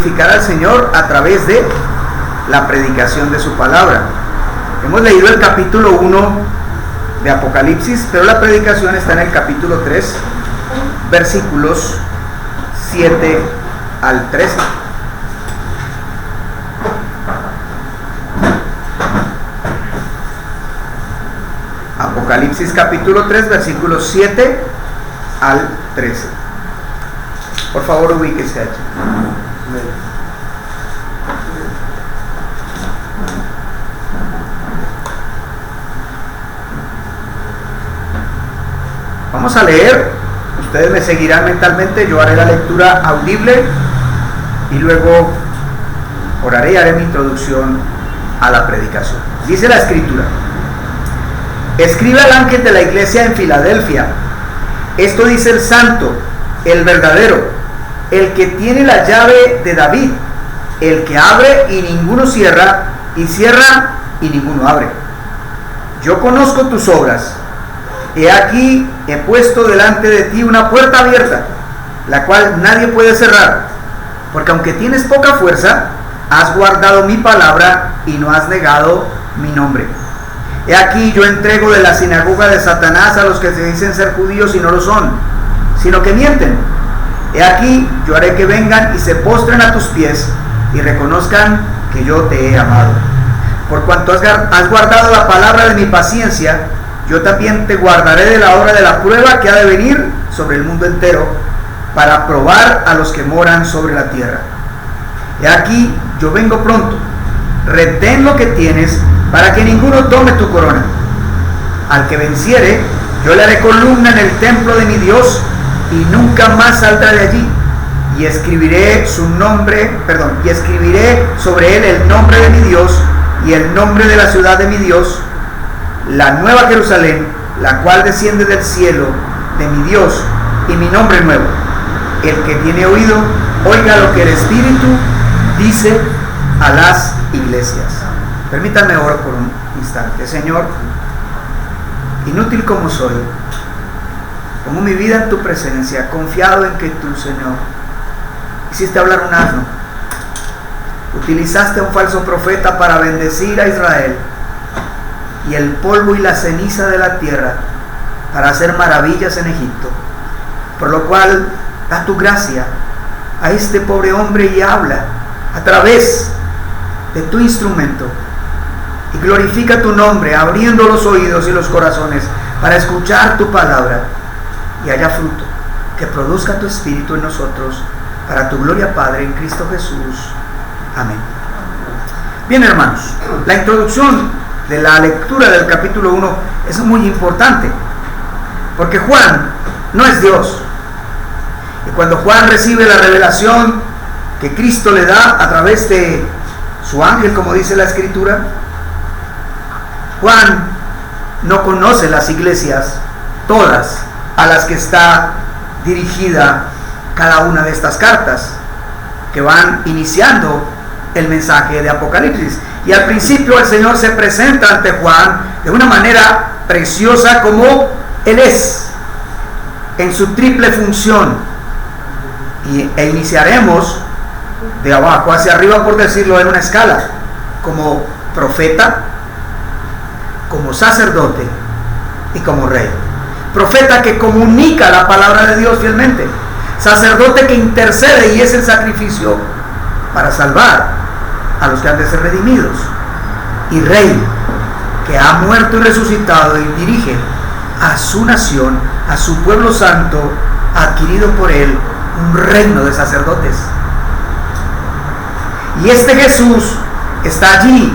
glorificar al Señor a través de la predicación de su palabra. Hemos leído el capítulo 1 de Apocalipsis, pero la predicación está en el capítulo 3, versículos 7 al 13. Apocalipsis capítulo 3, versículos 7 al 13. Por favor, ubíquese allí. Vamos a leer, ustedes me seguirán mentalmente, yo haré la lectura audible y luego oraré y haré mi introducción a la predicación. Dice la Escritura: escribe al ángel de la iglesia en Filadelfia, esto dice el santo, el verdadero, el que tiene la llave de David, el que abre y ninguno cierra, y cierra y ninguno abre. Yo conozco tus obras. He aquí, he puesto delante de ti una puerta abierta, la cual nadie puede cerrar, porque aunque tienes poca fuerza, has guardado mi palabra y no has negado mi nombre. He aquí, yo entrego de la sinagoga de Satanás a los que se dicen ser judíos y no lo son, sino que mienten. He aquí, yo haré que vengan y se postren a tus pies y reconozcan que yo te he amado. Por cuanto has guardado la palabra de mi paciencia, yo también te guardaré de la hora de la prueba que ha de venir sobre el mundo entero, para probar a los que moran sobre la tierra. He aquí, yo vengo pronto. Retén lo que tienes, para que ninguno tome tu corona. Al que venciere, yo le haré columna en el templo de mi Dios, y nunca más saldrá de allí. Y escribiré y escribiré sobre él el nombre de mi Dios y el nombre de la ciudad de mi Dios, la nueva Jerusalén, la cual desciende del cielo de mi Dios, y mi nombre nuevo. El que tiene oído, oiga lo que el Espíritu dice a las iglesias. Permítanme orar por un instante. Señor, inútil como soy, pongo mi vida en tu presencia, confiado en que tú, Señor, hiciste hablar un asno, utilizaste a un falso profeta para bendecir a Israel, y el polvo y la ceniza de la tierra para hacer maravillas en Egipto. Por lo cual, da tu gracia a este pobre hombre y habla a través de tu instrumento, y glorifica tu nombre, abriendo los oídos y los corazones para escuchar tu palabra, y haya fruto que produzca tu Espíritu en nosotros, para tu gloria, Padre, en Cristo Jesús. Amén. Bien, hermanos, la introducción de la lectura del capítulo 1 es muy importante, porque Juan no es Dios, y cuando Juan recibe la revelación que Cristo le da a través de su ángel, como dice la Escritura, Juan no conoce las iglesias todas a las que está dirigida cada una de estas cartas que van iniciando el mensaje de Apocalipsis. Y al principio el Señor se presenta ante Juan de una manera preciosa, como Él es, en su triple función. E iniciaremos de abajo hacia arriba, por decirlo en una escala, como profeta, como sacerdote y como rey. Profeta, que comunica la palabra de Dios fielmente. Sacerdote, que intercede y es el sacrificio para salvar a los que han de ser redimidos. Y rey, que ha muerto y resucitado y dirige a su nación, a su pueblo santo, adquirido por él un reino de sacerdotes. Y este Jesús está allí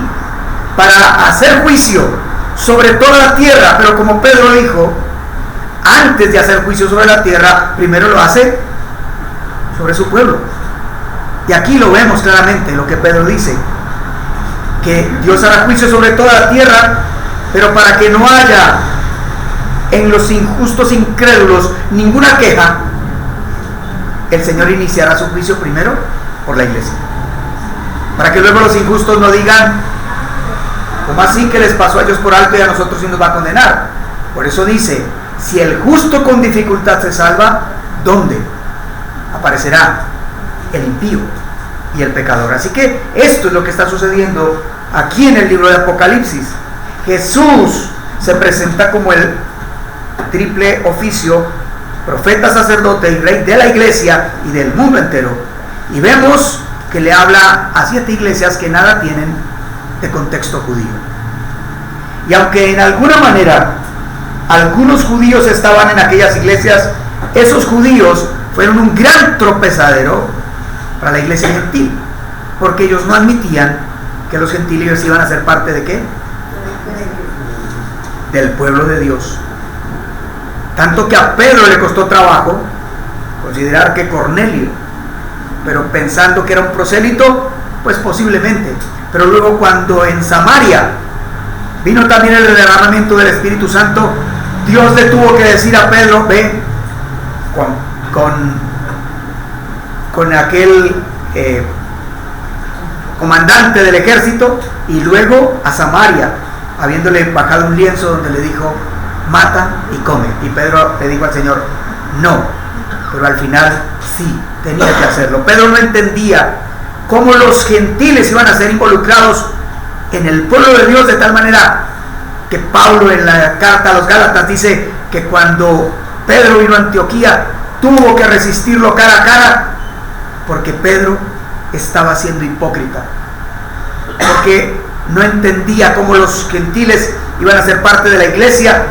para hacer juicio sobre toda la tierra, pero como Pedro dijo, antes de hacer juicio sobre la tierra, primero lo hace sobre su pueblo. Y aquí lo vemos claramente, lo que Pedro dice, que Dios hará juicio sobre toda la tierra, pero para que no haya en los injustos incrédulos ninguna queja, el Señor iniciará su juicio primero por la iglesia, para que luego los injustos no digan: ¿cómo así que les pasó a ellos por alto y a nosotros sí nos va a condenar? Por eso dice: si el justo con dificultad se salva, ¿dónde aparecerá el impío? y el pecador. Así que esto es lo que está sucediendo aquí en el libro de Apocalipsis. Jesús se presenta como el triple oficio, profeta, sacerdote y rey de la iglesia y del mundo entero. Y vemos que le habla a 7 iglesias que nada tienen de contexto judío. Y aunque en alguna manera algunos judíos estaban en aquellas iglesias, esos judíos fueron un gran tropezadero para la iglesia gentil, porque ellos no admitían que los gentiles iban a ser parte de ¿qué? Del pueblo de Dios. Tanto que a Pedro le costó trabajo considerar que Cornelio, pero pensando que era un prosélito, pues posiblemente. Pero luego cuando en Samaria vino también el derramamiento del Espíritu Santo, Dios le tuvo que decir a Pedro: ve con aquel comandante del ejército, y luego a Samaria, habiéndole bajado un lienzo donde le dijo: mata y come. Y Pedro le dijo al Señor: no, pero al final sí, tenía que hacerlo. Pedro no entendía cómo los gentiles iban a ser involucrados en el pueblo de Dios, de tal manera que Pablo en la carta a los Gálatas dice que cuando Pedro vino a Antioquía tuvo que resistirlo cara a cara, porque Pedro estaba siendo hipócrita, porque no entendía cómo los gentiles iban a ser parte de la iglesia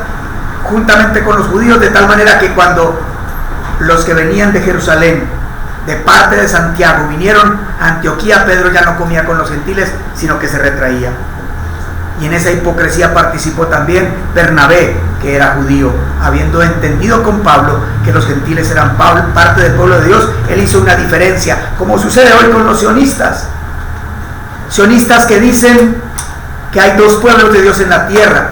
juntamente con los judíos, de tal manera que cuando los que venían de Jerusalén, de parte de Santiago, vinieron a Antioquía, Pedro ya no comía con los gentiles, sino que se retraía. Y en esa hipocresía participó también Bernabé, que era judío. Habiendo entendido con Pablo que los gentiles eran parte del pueblo de Dios, él hizo una diferencia, como sucede hoy con los sionistas. Sionistas que dicen que hay 2 pueblos de Dios en la tierra.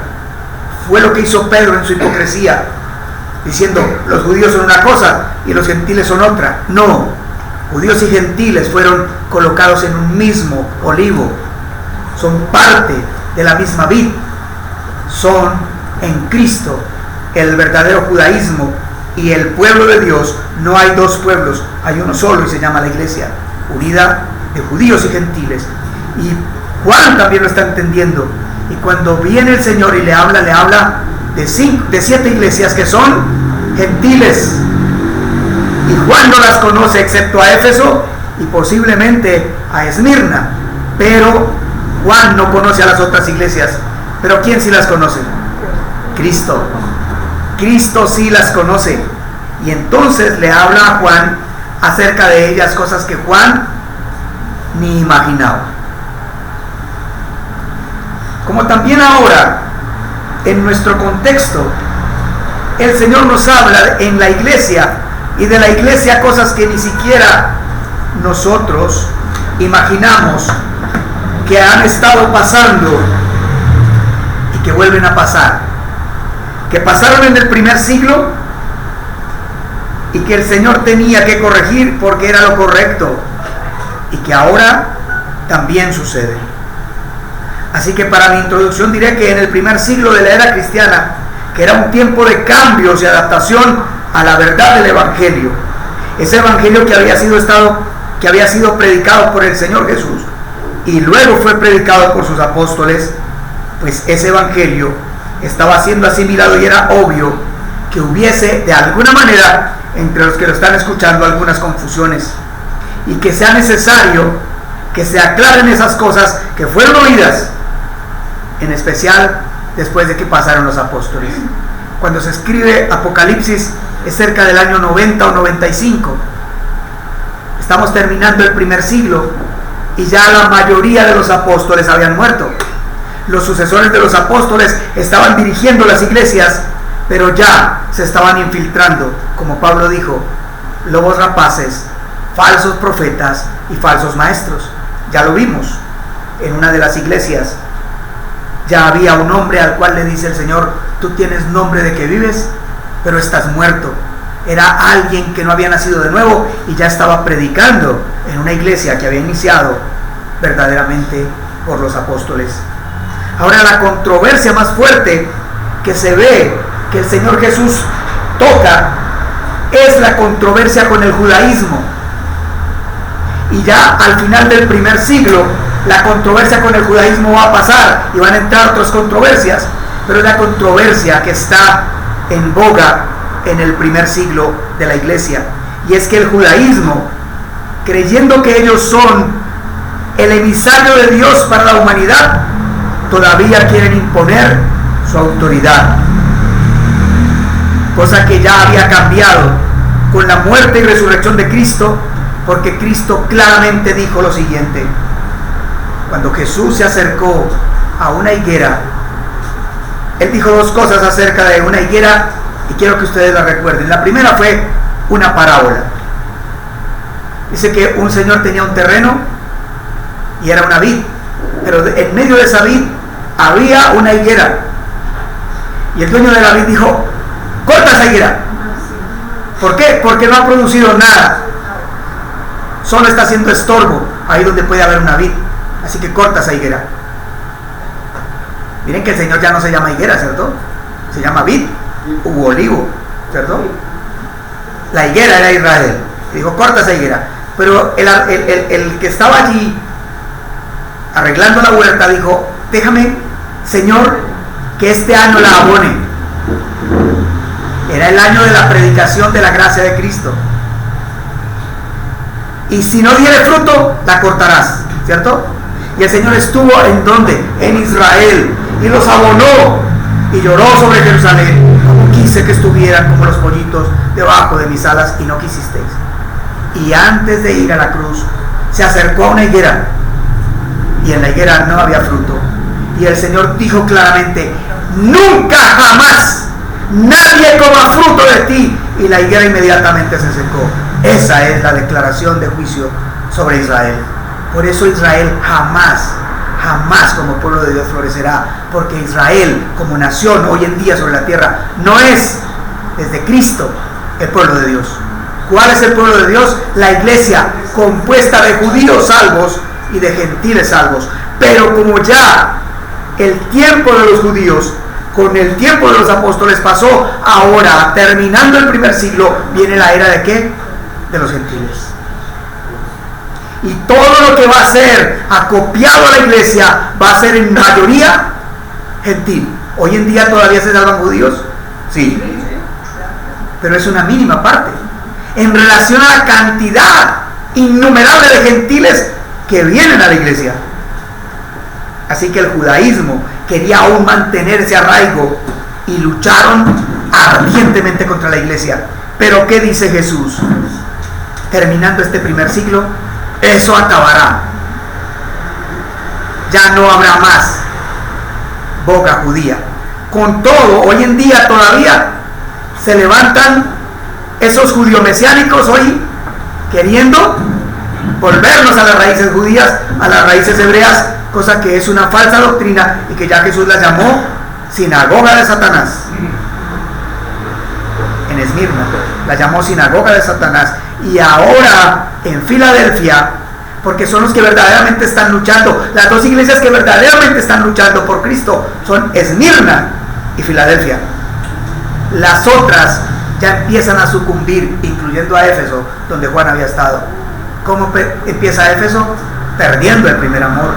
Fue lo que hizo Pedro en su hipocresía, diciendo: los judíos son una cosa y los gentiles son otra. No, judíos y gentiles fueron colocados en un mismo olivo, son parte de la misma vid, son en Cristo el verdadero judaísmo y el pueblo de Dios. No hay 2 pueblos, hay uno solo, y se llama la iglesia, unida de judíos y gentiles. Y Juan también lo está entendiendo, y cuando viene el Señor y le habla de 7 iglesias que son gentiles, y Juan no las conoce excepto a Éfeso y posiblemente a Esmirna, pero Juan no conoce a las otras iglesias. Pero ¿quién sí las conoce? Cristo. Cristo sí las conoce, y entonces le habla a Juan acerca de ellas, cosas que Juan ni imaginaba. Como también ahora, en nuestro contexto, el Señor nos habla en la iglesia, y de la iglesia cosas que ni siquiera nosotros imaginamos que han estado pasando y que vuelven a pasar, que pasaron en el primer siglo y que el Señor tenía que corregir porque era lo correcto, y que ahora también sucede. Así que para mi introducción diré que en el primer siglo de la era cristiana, que era un tiempo de cambios y adaptación a la verdad del Evangelio, ese Evangelio que había sido predicado por el Señor Jesús y luego fue predicado por sus apóstoles, pues ese Evangelio estaba siendo asimilado, y era obvio que hubiese de alguna manera entre los que lo están escuchando algunas confusiones, y que sea necesario que se aclaren esas cosas que fueron oídas, en especial después de que pasaron los apóstoles. Cuando se escribe Apocalipsis es cerca del año 90 o 95. Estamos terminando el primer siglo y ya la mayoría de los apóstoles habían muerto. Los sucesores de los apóstoles estaban dirigiendo las iglesias, pero ya se estaban infiltrando, como Pablo dijo, lobos rapaces, falsos profetas y falsos maestros. Ya lo vimos en una de las iglesias. Ya había un hombre al cual le dice el Señor: tú tienes nombre de que vives, pero estás muerto. Era alguien que no había nacido de nuevo y ya estaba predicando en una iglesia que había iniciado verdaderamente por los apóstoles. Ahora, la controversia más fuerte que se ve que el Señor Jesús toca es la controversia con el judaísmo. y ya al final del primer siglo la controversia con el judaísmo va a pasar y van a entrar otras controversias, pero es la controversia que está en boga en el primer siglo de la iglesia, y es que el judaísmo, creyendo que ellos son el emisario de Dios para la humanidad, todavía quieren imponer su autoridad, cosa que ya había cambiado con la muerte y resurrección de Cristo, porque Cristo claramente dijo lo siguiente: cuando Jesús se acercó a una higuera, Él dijo dos cosas acerca de una higuera y quiero que ustedes la recuerden. La primera fue una parábola. Dice que un señor tenía un terreno y era una vid, pero en medio de esa vid había una higuera, y el dueño de la vid dijo: corta esa higuera. ¿Por qué? Porque no ha producido nada, solo está haciendo estorbo ahí donde puede haber una vid, así que corta esa higuera. Miren que el Señor ya no se llama higuera, ¿cierto? Se llama vid u olivo, ¿cierto? La higuera era Israel, y dijo: corta esa higuera. Pero el que estaba allí arreglando la huerta dijo: déjame, Señor, que este año la abone. Era el año de la predicación de la gracia de Cristo, y si no diere fruto, la cortarás, ¿cierto? Y el Señor estuvo ¿en dónde? En Israel, y los abonó, y lloró sobre Jerusalén: como quise que estuvieran como los pollitos debajo de mis alas, y no quisisteis. Y antes de ir a la cruz, se acercó a una higuera, y en la higuera no había fruto, y el Señor dijo claramente: nunca jamás nadie coma fruto de ti, y la higuera inmediatamente se secó. Esa es la declaración de juicio sobre Israel. Por eso Israel jamás como pueblo de Dios florecerá, porque Israel como nación hoy en día sobre la tierra no es desde Cristo el pueblo de Dios. ¿Cuál es el pueblo de Dios? La iglesia, compuesta de judíos salvos y de gentiles salvos. Pero como ya el tiempo de los judíos con el tiempo de los apóstoles pasó, ahora, terminando el primer siglo, viene la era ¿de qué? De los gentiles. Y todo lo que va a ser acopiado a la iglesia va a ser en mayoría gentil. Hoy en día todavía se salvan judíos, sí, pero es una mínima parte en relación a la cantidad innumerable de gentiles que vienen a la iglesia. Así que el judaísmo quería aún mantener ese arraigo y lucharon ardientemente contra la iglesia. Pero ¿qué dice Jesús? Terminando este primer siglo, eso acabará. Ya no habrá más boga judía. Con todo, hoy en día todavía se levantan esos judíos mesiánicos hoy queriendo volvernos a las raíces judías, a las raíces hebreas, cosa que es una falsa doctrina y que ya Jesús la llamó sinagoga de Satanás. En Esmirna la llamó sinagoga de Satanás, y ahora en Filadelfia, porque son los que verdaderamente están luchando, las dos iglesias que verdaderamente están luchando por Cristo son Esmirna y Filadelfia. Las otras ya empiezan a sucumbir, incluyendo a Éfeso, donde Juan había estado. ¿Cómo empieza Éfeso? Perdiendo el primer amor.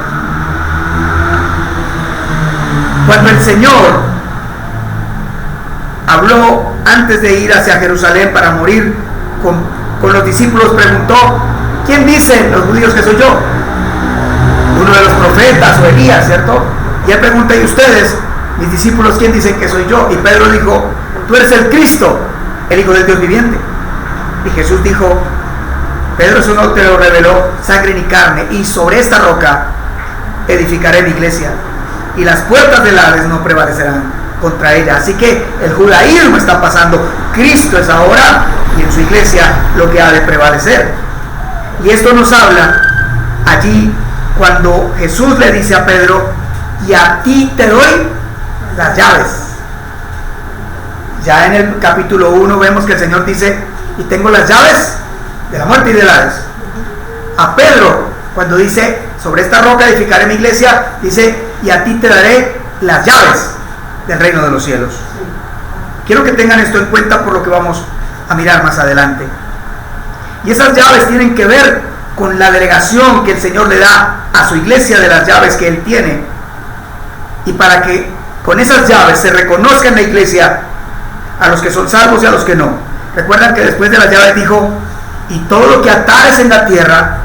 Cuando el Señor habló antes de ir hacia Jerusalén para morir con los discípulos, preguntó: ¿quién dicen los judíos que soy yo? Uno de los profetas o Elías, ¿cierto? Y él pregunta: ¿y ustedes, mis discípulos, quién dicen que soy yo? Y Pedro dijo: tú eres el Cristo, el Hijo del Dios viviente. Y Jesús dijo: Pedro, eso no te lo reveló sangre ni carne, y sobre esta roca edificaré mi iglesia, y las puertas del Hades no prevalecerán contra ella. Así que el judaísmo está pasando, Cristo es ahora, y en su iglesia lo que ha de prevalecer. Y esto nos habla allí cuando Jesús le dice a Pedro: y a ti te doy las llaves. Ya en el capítulo 1 vemos que el Señor dice: y tengo las llaves de la muerte y del Hades. A Pedro, cuando dice: sobre esta roca edificaré mi iglesia, dice: y a ti te daré las llaves del reino de los cielos. Quiero que tengan esto en cuenta por lo que vamos a mirar más adelante. Y esas llaves tienen que ver con la delegación que el Señor le da a su iglesia de las llaves que Él tiene, y para que con esas llaves se reconozca en la iglesia a los que son salvos y a los que no. Recuerdan que después de las llaves dijo: y todo lo que atares en la tierra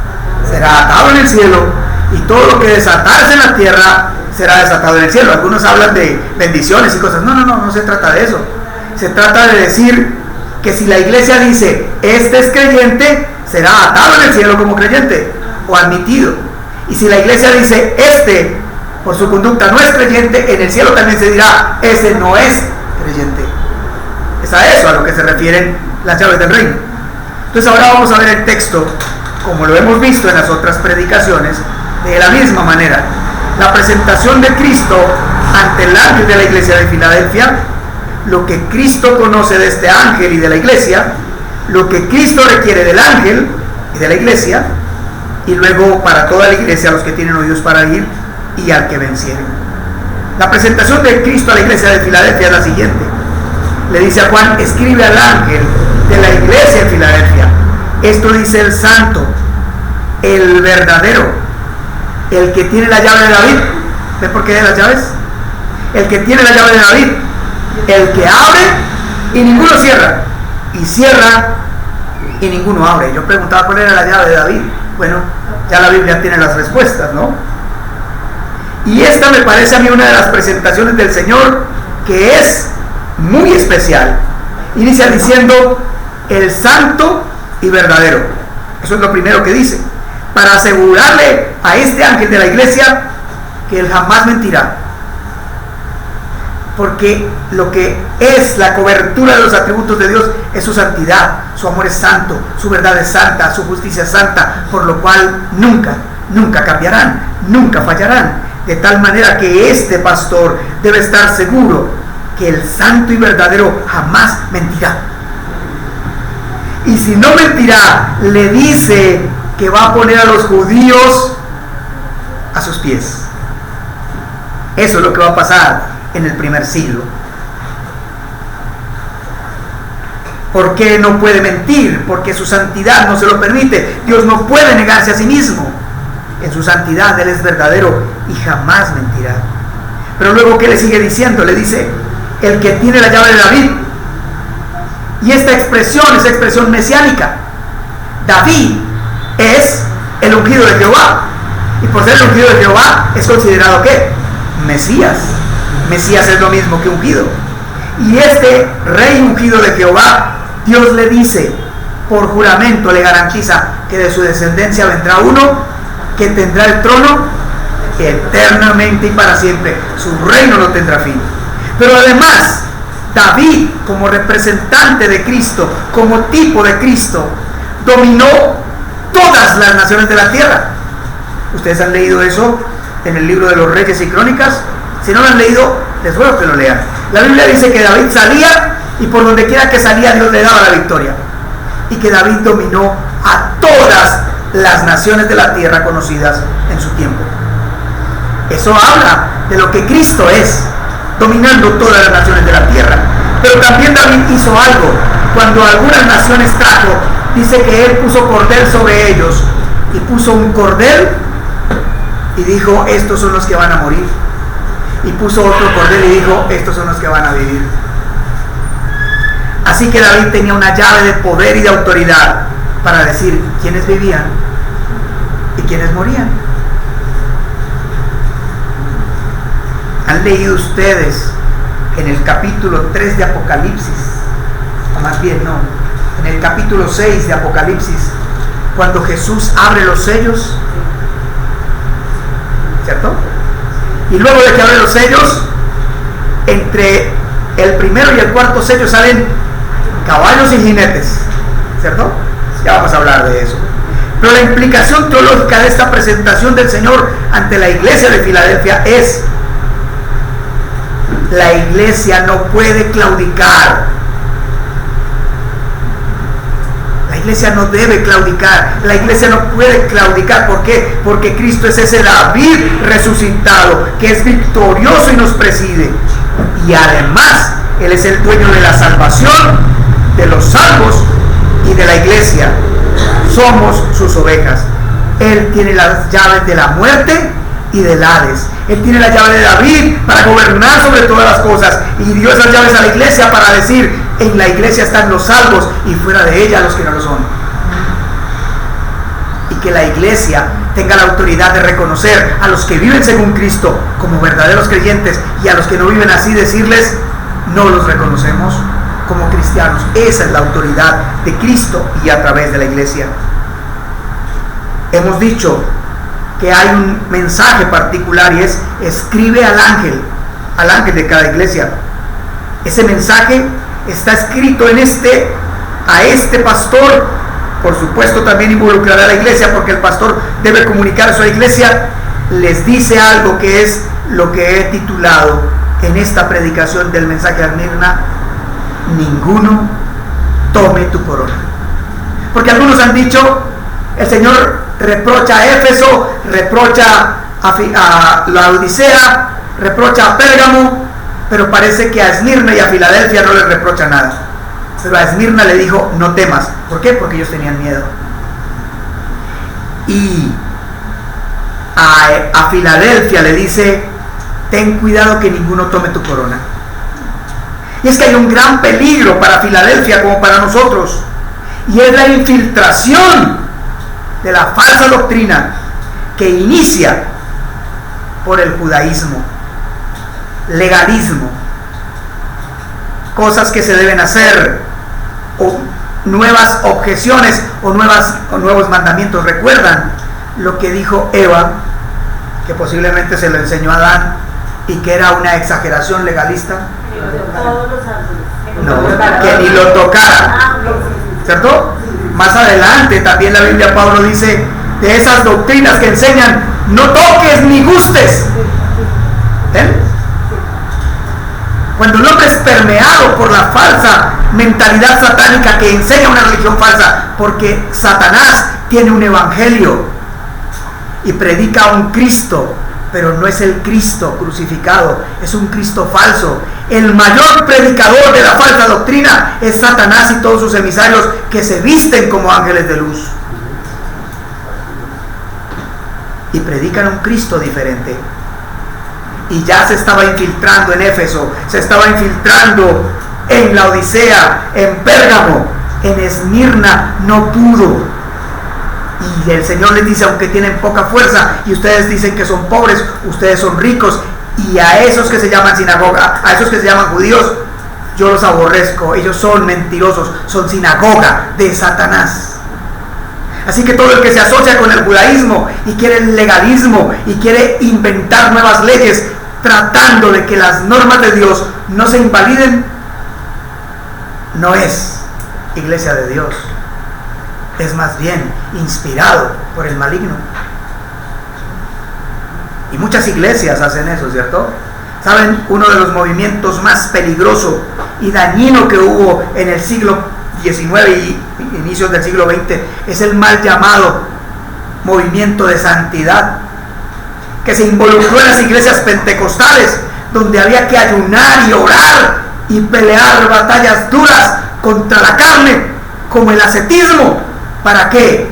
será atado en el cielo, y todo lo que desatares en la tierra será desatado en el cielo. Algunos hablan de bendiciones y cosas. No se trata de eso. Se trata de decir que si la iglesia dice: este es creyente, será atado en el cielo como creyente o admitido. Y si la iglesia dice: este por su conducta no es creyente, en el cielo también se dirá: ese no es creyente. Es a eso a lo que se refieren las llaves del reino. Entonces ahora vamos a ver el texto, como lo hemos visto en las otras predicaciones, de la misma manera. La presentación de Cristo ante el ángel de la iglesia de Filadelfia, lo que Cristo conoce de este ángel y de la iglesia, lo que Cristo requiere del ángel y de la iglesia, y luego para toda la iglesia, los que tienen oídos para oír y al que vencieren. La presentación de Cristo a la iglesia de Filadelfia es la siguiente. Le dice a Juan: escribe al ángel de la iglesia de Filadelfia, esto dice el santo, el verdadero, el que tiene la llave de David. ¿Ven por qué de las llaves? El que tiene la llave de David, el que abre y ninguno cierra, y cierra y ninguno abre. Yo preguntaba cuál era la llave de David. Bueno, ya la Biblia tiene las respuestas, ¿no? Y esta me parece a mí una de las presentaciones del Señor que es muy especial. Inicia diciendo: el santo y verdadero. Eso es lo primero que dice, para asegurarle a este ángel de la iglesia que él jamás mentirá. Porque lo que es la cobertura de los atributos de Dios es su santidad. Su amor es santo, su verdad es santa, su justicia es santa, por lo cual nunca cambiarán, nunca fallarán. De tal manera que este pastor debe estar seguro que el santo y verdadero jamás mentirá. Y si no mentirá, le dice que va a poner a los judíos a sus pies. Eso es lo que va a pasar en el primer siglo. ¿Por qué no puede mentir? Porque su santidad no se lo permite. Dios no puede negarse a sí mismo. En su santidad Él es verdadero y jamás mentirá. Pero luego, ¿qué le sigue diciendo? Le dice: el que tiene la llave de David. Y esta expresión mesiánica. David es el ungido de Jehová. Y por ser el ungido de Jehová es considerado ¿qué? Mesías. Mesías es lo mismo que ungido. Y este rey ungido de Jehová, Dios le dice, por juramento le garantiza que de su descendencia vendrá uno que tendrá el trono eternamente y para siempre. Su reino no tendrá fin. Pero además, David, como representante de Cristo, como tipo de Cristo, dominó todas las naciones de la tierra. Ustedes han leído eso en el libro de los Reyes y Crónicas. Si no lo han leído, les ruego que lo lean. La Biblia dice que David salía y por donde quiera que salía Dios le daba la victoria, y que David dominó a todas las naciones de la tierra conocidas en su tiempo. Eso habla de lo que Cristo es, dominando todas las naciones de la tierra. Pero también David hizo algo. Cuando algunas naciones trajo, dice que él puso cordel sobre ellos, y puso un cordel y dijo: estos son los que van a morir. Y puso otro cordel y dijo: estos son los que van a vivir. Así que David tenía una llave de poder y de autoridad para decir quiénes vivían y quiénes morían. ¿Han leído ustedes en el capítulo 3 de Apocalipsis? O más bien no, en el capítulo 6 de Apocalipsis, cuando Jesús abre los sellos, ¿cierto? Y luego de que abre los sellos, entre el primero y el cuarto sello salen caballos y jinetes, ¿cierto? Ya vamos a hablar de eso. Pero la implicación teológica de esta presentación del Señor ante la iglesia de Filadelfia es: la iglesia no puede claudicar. La iglesia no debe claudicar. La iglesia no puede claudicar. ¿Por qué? Porque Cristo es ese David resucitado, que es victorioso y nos preside. Y además, Él es el dueño de la salvación, de los salvos y de la iglesia. Somos sus ovejas. Él tiene las llaves de la muerte y del Hades. Él tiene la llave de David para gobernar sobre todas las cosas, y dio esas llaves a la iglesia para decir: en la iglesia están los salvos y fuera de ella los que no lo son. Y que la iglesia tenga la autoridad de reconocer a los que viven según Cristo como verdaderos creyentes, y a los que no viven así decirles: no los reconocemos como cristianos. Esa es la autoridad de Cristo y a través de la iglesia. Hemos dicho que hay un mensaje particular, y es: escribe al ángel de cada iglesia. Ese mensaje está escrito a este pastor. Por supuesto también involucrará a la iglesia, porque el pastor debe comunicar a su iglesia. Les dice algo que es lo que he titulado en esta predicación del mensaje a Esmirna: ninguno tome tu corona. Porque algunos han dicho: el Señor reprocha a Éfeso, reprocha a la Odisea, reprocha a Pérgamo, pero parece que a Esmirna y a Filadelfia no les reprocha nada. Pero a Esmirna le dijo: no temas. ¿Por qué? Porque ellos tenían miedo. Y a Filadelfia le dice: ten cuidado que ninguno tome tu corona. Y es que hay un gran peligro para Filadelfia como para nosotros, y es la infiltración de la falsa doctrina que inicia por el judaísmo, legalismo, cosas que se deben hacer, o nuevas objeciones, o nuevos mandamientos. ¿Recuerdan lo que dijo Eva, que posiblemente se lo enseñó a Adán y que era una exageración legalista? No, que ni lo tocara, ¿cierto? Más adelante también la Biblia, Pablo dice de esas doctrinas que enseñan: no toques ni gustes. ¿Ven? Cuando un hombre es permeado por la falsa mentalidad satánica que enseña una religión falsa, porque Satanás tiene un evangelio y predica a un Cristo, pero no es el Cristo crucificado, es un Cristo falso. El mayor predicador de la falsa doctrina es Satanás y todos sus emisarios, que se visten como ángeles de luz y predican un Cristo diferente. Y ya se estaba infiltrando en Éfeso, se estaba infiltrando en la Odisea, en Pérgamo. En Esmirna no pudo. Y el Señor les dice: aunque tienen poca fuerza y ustedes dicen que son pobres, ustedes son ricos. Y a esos que se llaman sinagoga, a esos que se llaman judíos, yo los aborrezco. Ellos son mentirosos, son sinagoga de Satanás. Así que todo el que se asocia con el judaísmo y quiere el legalismo y quiere inventar nuevas leyes tratando de que las normas de Dios no se invaliden, no es iglesia de Dios. Es más bien inspirado por el maligno. Y muchas iglesias hacen eso, ¿cierto? ¿Saben? Uno de los movimientos más peligroso y dañino que hubo en el siglo XIX y inicios del siglo XX es el mal llamado movimiento de santidad, que se involucró en las iglesias pentecostales, donde había que ayunar y orar y pelear batallas duras contra la carne, como el ascetismo. ¿Para qué?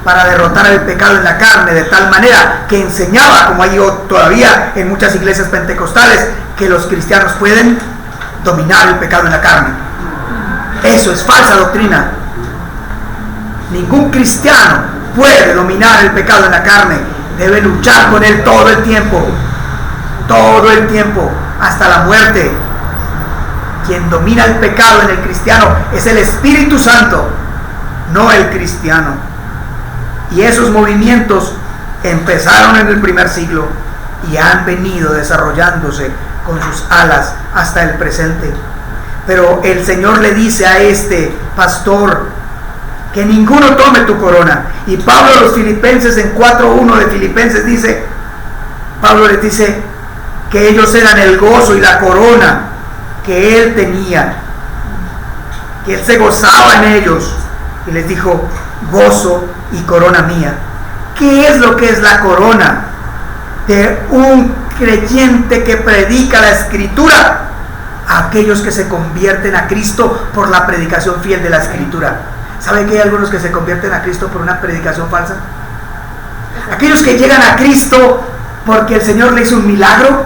Para derrotar el pecado en la carne, de tal manera que enseñaba, como hay todavía en muchas iglesias pentecostales, que los cristianos pueden dominar el pecado en la carne. Eso es falsa doctrina. Ningún cristiano puede dominar el pecado en la carne. Debe luchar con él todo el tiempo, hasta la muerte. Quien domina el pecado en el cristiano es el Espíritu Santo, no el cristiano. Y esos movimientos empezaron en el primer siglo y han venido desarrollándose con sus alas hasta el presente. Pero el Señor le dice a este pastor que ninguno tome tu corona. Y Pablo a los Filipenses, en 4:1 de Filipenses, dice, Pablo les dice que ellos eran el gozo y la corona que él tenía, que él se gozaba en ellos, y les dijo: gozo y corona mía. ¿Qué es lo que es la corona de un creyente que predica la Escritura? A aquellos que se convierten a Cristo por la predicación fiel de la Escritura. ¿Saben que hay algunos que se convierten a Cristo por una predicación falsa? Aquellos que llegan a Cristo porque el Señor le hizo un milagro,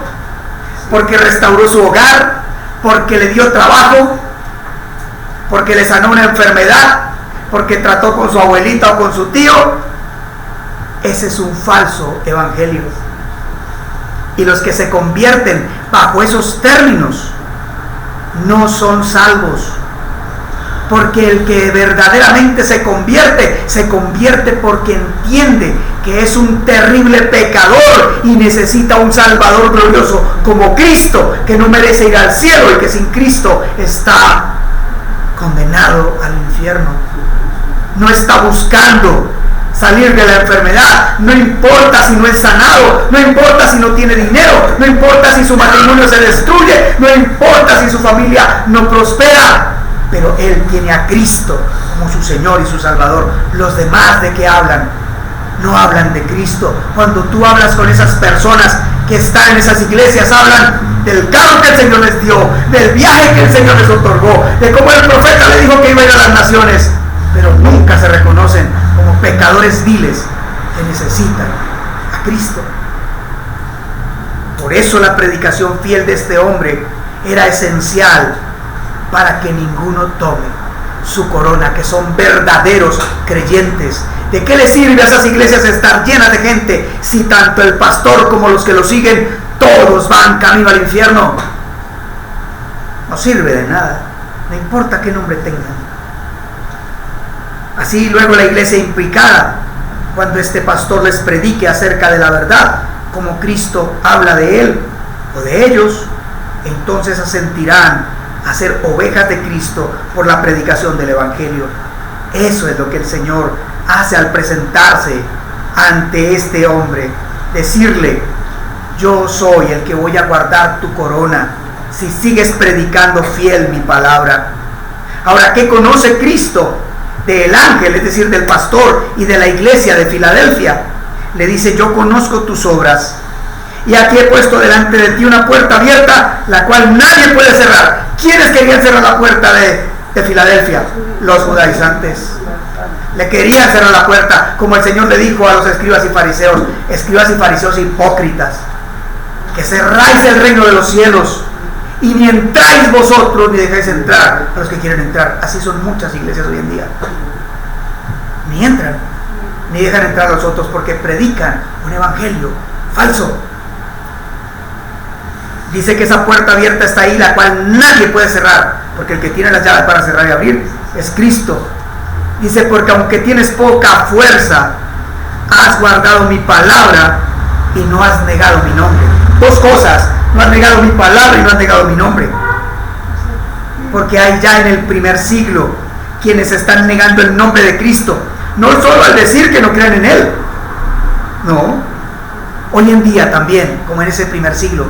porque restauró su hogar, porque le dio trabajo, porque le sanó una enfermedad, porque trató con su abuelita o con su tío. Ese es un falso evangelio. Y los que se convierten bajo esos términos no son salvos. Porque el que verdaderamente se convierte porque entiende que es un terrible pecador y necesita un Salvador glorioso como Cristo, que no merece ir al cielo y que sin Cristo está condenado al infierno. No está buscando salir de la enfermedad, no importa si no es sanado, no importa si no tiene dinero, no importa si su matrimonio se destruye, no importa si su familia no prospera, pero él tiene a Cristo como su Señor y su Salvador. Los demás, ¿de qué hablan? No hablan de Cristo. Cuando tú hablas con esas personas que están en esas iglesias, hablan del carro que el Señor les dio, del viaje que el Señor les otorgó, de cómo el profeta le dijo que iba a ir a las naciones, pero nunca se reconocen como pecadores viles que necesitan a Cristo. Por eso la predicación fiel de este hombre era esencial para que ninguno tome su corona, que son verdaderos creyentes. ¿De qué le sirve a esas iglesias estar llenas de gente si tanto el pastor como los que lo siguen todos van camino al infierno? No sirve de nada, no importa qué nombre tengan. Así luego la iglesia implicada, cuando este pastor les predique acerca de la verdad, como Cristo habla de él o de ellos, entonces asentirán a ser ovejas de Cristo por la predicación del evangelio. Eso es lo que el Señor hace al presentarse ante este hombre, decirle: yo soy el que voy a guardar tu corona si sigues predicando fiel mi palabra. Ahora, ¿qué conoce Cristo del ángel, es decir, del pastor y de la iglesia de Filadelfia? Le dice: yo conozco tus obras y aquí he puesto delante de ti una puerta abierta, la cual nadie puede cerrar. ¿Quiénes querían cerrar la puerta de Filadelfia? Los judaizantes. Le querían cerrar la puerta, como el Señor le dijo a los escribas y fariseos hipócritas, que cerráis el reino de los cielos y ni entráis vosotros ni dejáis entrar a los que quieren entrar. Así son muchas iglesias hoy en día. Ni entran, ni dejan entrar a los otros porque predican un evangelio falso. Dice que esa puerta abierta está ahí, la cual nadie puede cerrar, porque el que tiene las llaves para cerrar y abrir es Cristo. Dice: porque aunque tienes poca fuerza, has guardado mi palabra y no has negado mi nombre. Dos cosas: no has negado mi palabra y no has negado mi nombre. Porque hay ya en el primer siglo quienes están negando el nombre de Cristo, no solo al decir que no creen en él, no, hoy en día también, como en ese primer siglo,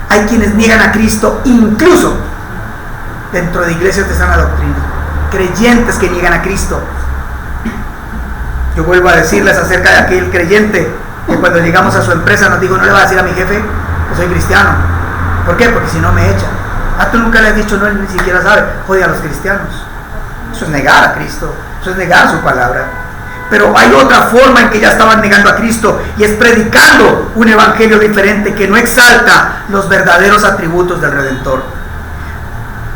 hay quienes niegan a Cristo incluso dentro de iglesias de sana doctrina, creyentes que niegan a Cristo. Yo vuelvo a decirles acerca de aquel creyente que cuando llegamos a su empresa nos dijo: no le va a decir a mi jefe que soy cristiano. ¿Por qué? Porque si no me echan. Tú nunca le has dicho no, él ni siquiera sabe. Odia a los cristianos. Eso es negar a Cristo, eso es negar su palabra. Pero hay otra forma en que ya estaban negando a Cristo, y es predicando un evangelio diferente que no exalta los verdaderos atributos del Redentor.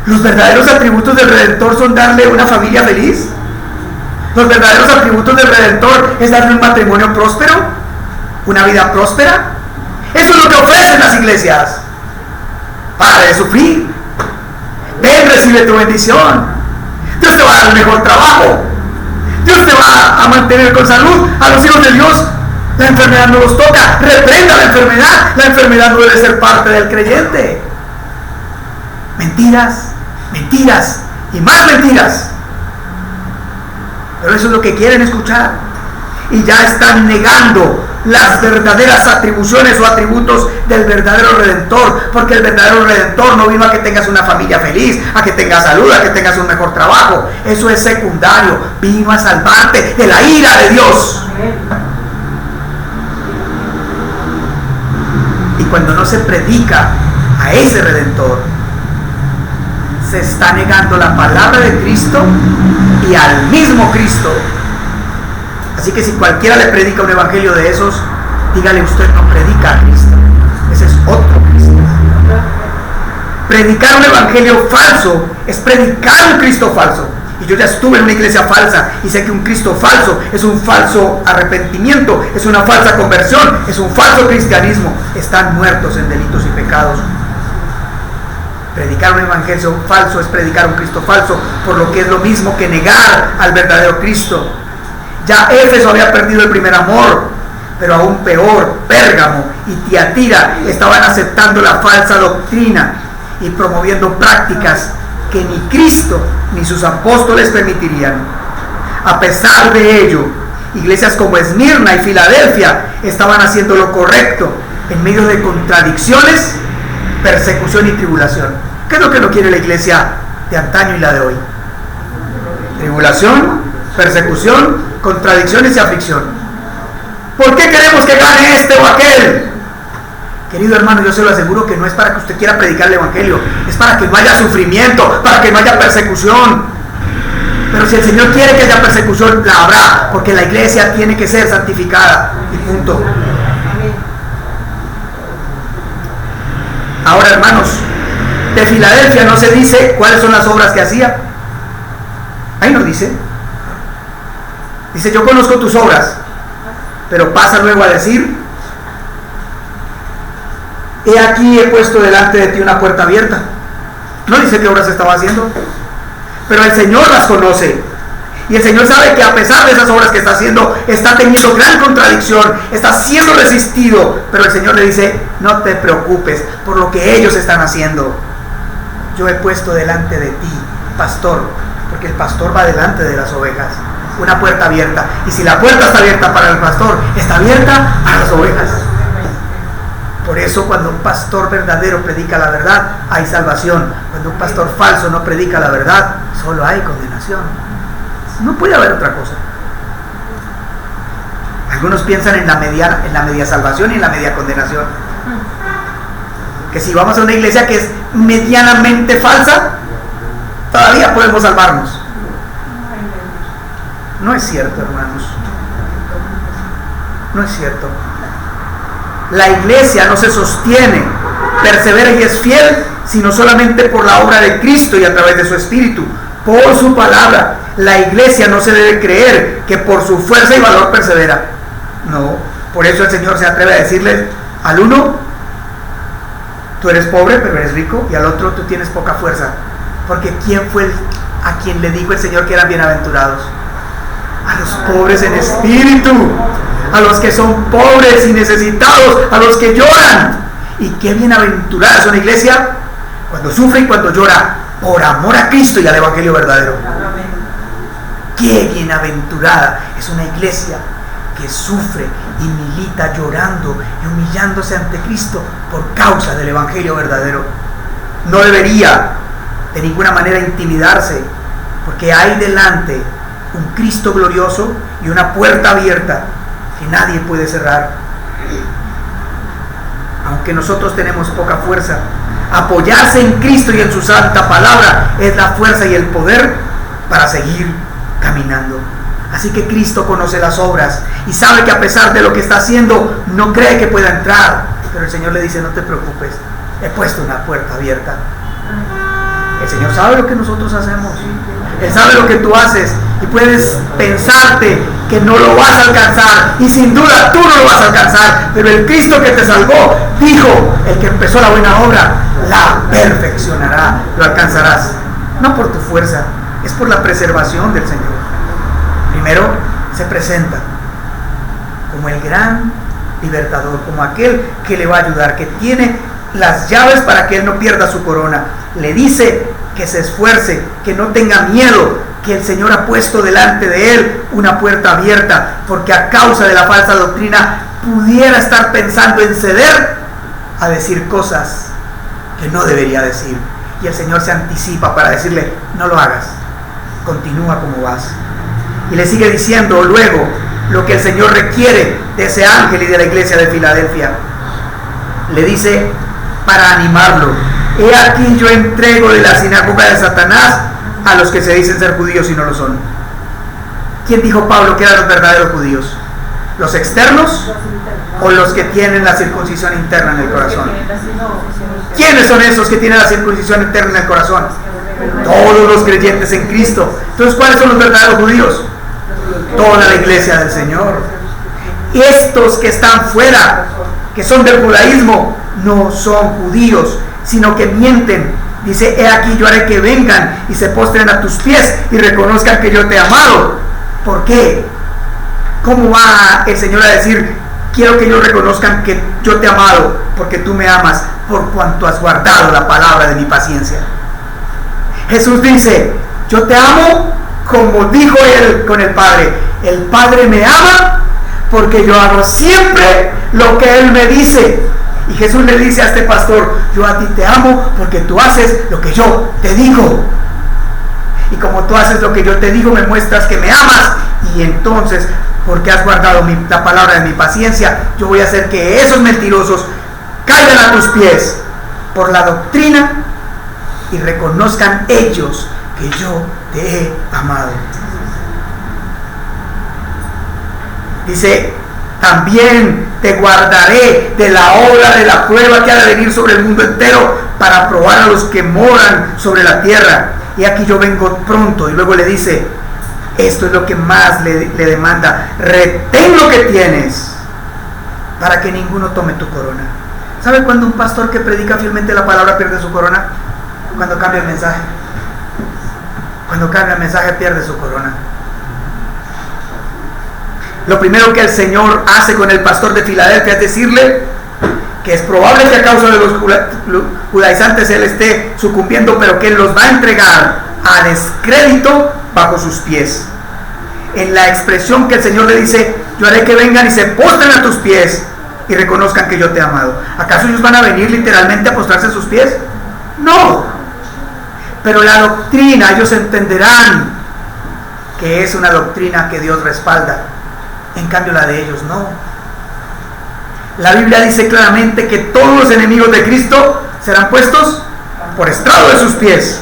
Los verdaderos atributos del Redentor son darle una familia feliz. Los verdaderos atributos del Redentor es darle un matrimonio próspero, una vida próspera. Eso es lo que ofrecen las iglesias. Para de sufrir. Ven, recibe tu bendición. Dios te va a dar el mejor trabajo. Dios te va a mantener con salud. A los hijos de Dios la enfermedad no los toca. Reprenda la enfermedad. La enfermedad no debe ser parte del creyente. Mentiras, mentiras y más mentiras. Pero eso es lo que quieren escuchar. Y ya están negando las verdaderas atribuciones o atributos del verdadero Redentor, porque el verdadero Redentor no vino a que tengas una familia feliz, a que tengas salud, a que tengas un mejor trabajo. Eso es secundario. Vino a salvarte de la ira de Dios. Y cuando no se predica a ese Redentor, se está negando la palabra de Cristo y al mismo Cristo. Así que si cualquiera le predica un evangelio de esos, dígale: usted no predica a Cristo, ese es otro Cristo. Predicar un evangelio falso es predicar un Cristo falso. Y yo ya estuve en una iglesia falsa y sé que un Cristo falso es un falso arrepentimiento, es una falsa conversión, es un falso cristianismo. Están muertos en delitos y pecados. Predicar un evangelio falso es predicar un Cristo falso, por lo que es lo mismo que negar al verdadero Cristo. Ya Éfeso había perdido el primer amor, pero aún peor, Pérgamo y Tiatira estaban aceptando la falsa doctrina y promoviendo prácticas que ni Cristo ni sus apóstoles permitirían. A pesar de ello, iglesias como Esmirna y Filadelfia estaban haciendo lo correcto en medio de contradicciones, persecución y tribulación. ¿Qué es lo que no quiere la iglesia de antaño y la de hoy? Tribulación, persecución, contradicciones y aflicción. ¿Por qué queremos que gane este o aquel? Querido hermano, yo se lo aseguro que no es para que usted quiera predicar el evangelio, es para que no haya sufrimiento, para que no haya persecución. Pero si el Señor quiere que haya persecución, la habrá, porque la iglesia tiene que ser santificada, y punto. Ahora, hermanos, de Filadelfia no se dice cuáles son las obras que hacía. Ahí no dice. Dice: yo conozco tus obras, pero pasa luego a decir: he aquí he puesto delante de ti una puerta abierta. No dice qué obras estaba haciendo, pero el Señor las conoce. Y el Señor sabe que a pesar de esas obras que está haciendo, está teniendo gran contradicción, está siendo resistido. Pero el Señor le dice: no te preocupes por lo que ellos están haciendo. Yo he puesto delante de ti, pastor, porque el pastor va delante de las ovejas, una puerta abierta. Y si la puerta está abierta para el pastor, está abierta para las ovejas. Por eso cuando un pastor verdadero predica la verdad, hay salvación. Cuando un pastor falso no predica la verdad, solo hay condenación. No puede haber otra cosa. Algunos piensan en la media salvación y en la media condenación. Que si vamos a una iglesia que es medianamente falsa, todavía podemos salvarnos. No es cierto, hermanos. No es cierto. La iglesia no se sostiene, persevera y es fiel, sino solamente por la obra de Cristo y a través de su Espíritu, por su palabra. La iglesia no se debe creer que por su fuerza y valor persevera. No, por eso el Señor se atreve a decirle al uno: tú eres pobre pero eres rico, y al otro: tú tienes poca fuerza. Porque ¿quién fue a quien le dijo el Señor que eran bienaventurados? A los pobres en espíritu, a los que son pobres y necesitados, a los que lloran. Y qué bienaventurada es una iglesia cuando sufre y cuando llora por amor a Cristo y al evangelio verdadero. Qué bienaventurada es una iglesia que sufre y milita llorando y humillándose ante Cristo por causa del evangelio verdadero. No debería de ninguna manera intimidarse, porque hay delante un Cristo glorioso y una puerta abierta que nadie puede cerrar. Aunque nosotros tenemos poca fuerza, apoyarse en Cristo y en su santa palabra es la fuerza y el poder para seguir caminando. Así que Cristo conoce las obras y sabe que a pesar de lo que está haciendo, no cree que pueda entrar. Pero el Señor le dice: no te preocupes, he puesto una puerta abierta. El Señor sabe lo que nosotros hacemos. Él sabe lo que tú haces, y puedes pensarte que no lo vas a alcanzar, y sin duda tú no lo vas a alcanzar, pero el Cristo que te salvó dijo: el que empezó la buena obra la perfeccionará, lo alcanzarás. No por tu fuerza, es por la preservación del Señor. Primero se presenta como el gran libertador, como aquel que le va a ayudar, que tiene las llaves para que él no pierda su corona. Le dice que se esfuerce, que no tenga miedo, que el Señor ha puesto delante de él una puerta abierta, porque a causa de la falsa doctrina pudiera estar pensando en ceder a decir cosas que no debería decir. Y el Señor se anticipa para decirle: no lo hagas, continúa como vas. Y le sigue diciendo luego lo que el Señor requiere de ese ángel y de la iglesia de Filadelfia. Le dice para animarlo: he aquí yo entrego de la sinagoga de Satanás a los que se dicen ser judíos y no lo son. ¿Quién dijo Pablo que eran los verdaderos judíos? ¿Los externos o los que tienen la circuncisión interna en el corazón? ¿Quiénes son esos que tienen la circuncisión interna en el corazón? Todos los creyentes en Cristo. Entonces, ¿cuáles son los verdaderos judíos? Toda la iglesia del Señor. Estos que están fuera, que son del judaísmo, no son judíos, sino que mienten. Dice, he aquí yo haré que vengan y se postren a tus pies y reconozcan que yo te he amado. ¿Por qué? ¿Cómo va el Señor a decir, quiero que ellos reconozcan que yo te he amado? Porque tú me amas, por cuanto has guardado la palabra de mi paciencia. Jesús dice, yo te amo como dijo él con el Padre. El Padre me ama porque yo hago siempre lo que Él me dice. Y Jesús le dice a este pastor, yo a ti te amo porque tú haces lo que yo te digo. Y como tú haces lo que yo te digo, me muestras que me amas. Y entonces, porque has guardado la palabra de mi paciencia, yo voy a hacer que esos mentirosos caigan a tus pies por la doctrina y reconozcan ellos que yo te he amado. Dice, también te guardaré de la hora de la prueba que ha de venir sobre el mundo entero para probar a los que moran sobre la tierra. Y aquí yo vengo pronto. Y luego le dice, esto es lo que más le demanda, retén lo que tienes para que ninguno tome tu corona. ¿Sabe cuándo un pastor que predica fielmente la palabra pierde su corona? Cuando cambia el mensaje. Cuando cambia el mensaje pierde su corona. Lo primero que el Señor hace con el pastor de Filadelfia es decirle que es probable que a causa de los judaizantes él esté sucumbiendo, pero que él los va a entregar a descrédito bajo sus pies. En la expresión que el Señor le dice, yo haré que vengan y se postren a tus pies y reconozcan que yo te he amado. ¿Acaso ellos van a venir literalmente a postrarse a sus pies? No. Pero la doctrina, ellos entenderán que es una doctrina que Dios respalda. En cambio la de ellos no. La Biblia dice claramente que todos los enemigos de Cristo serán puestos por estrado de sus pies.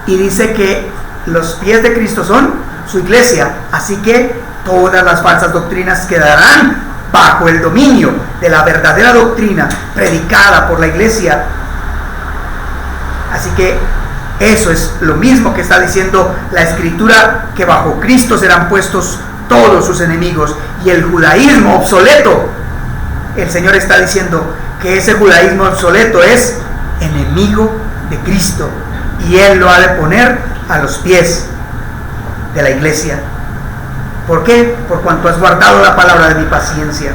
Y dice que los pies de Cristo son su iglesia. Así que todas las falsas doctrinas quedarán bajo el dominio de la verdadera doctrina predicada por la iglesia. Así que eso es lo mismo que está diciendo la Escritura, que bajo Cristo serán puestos todos sus enemigos. Y el judaísmo obsoleto, el Señor está diciendo que ese judaísmo obsoleto es enemigo de Cristo y Él lo ha de poner a los pies de la iglesia. ¿Por qué? Por cuanto has guardado la palabra de mi paciencia.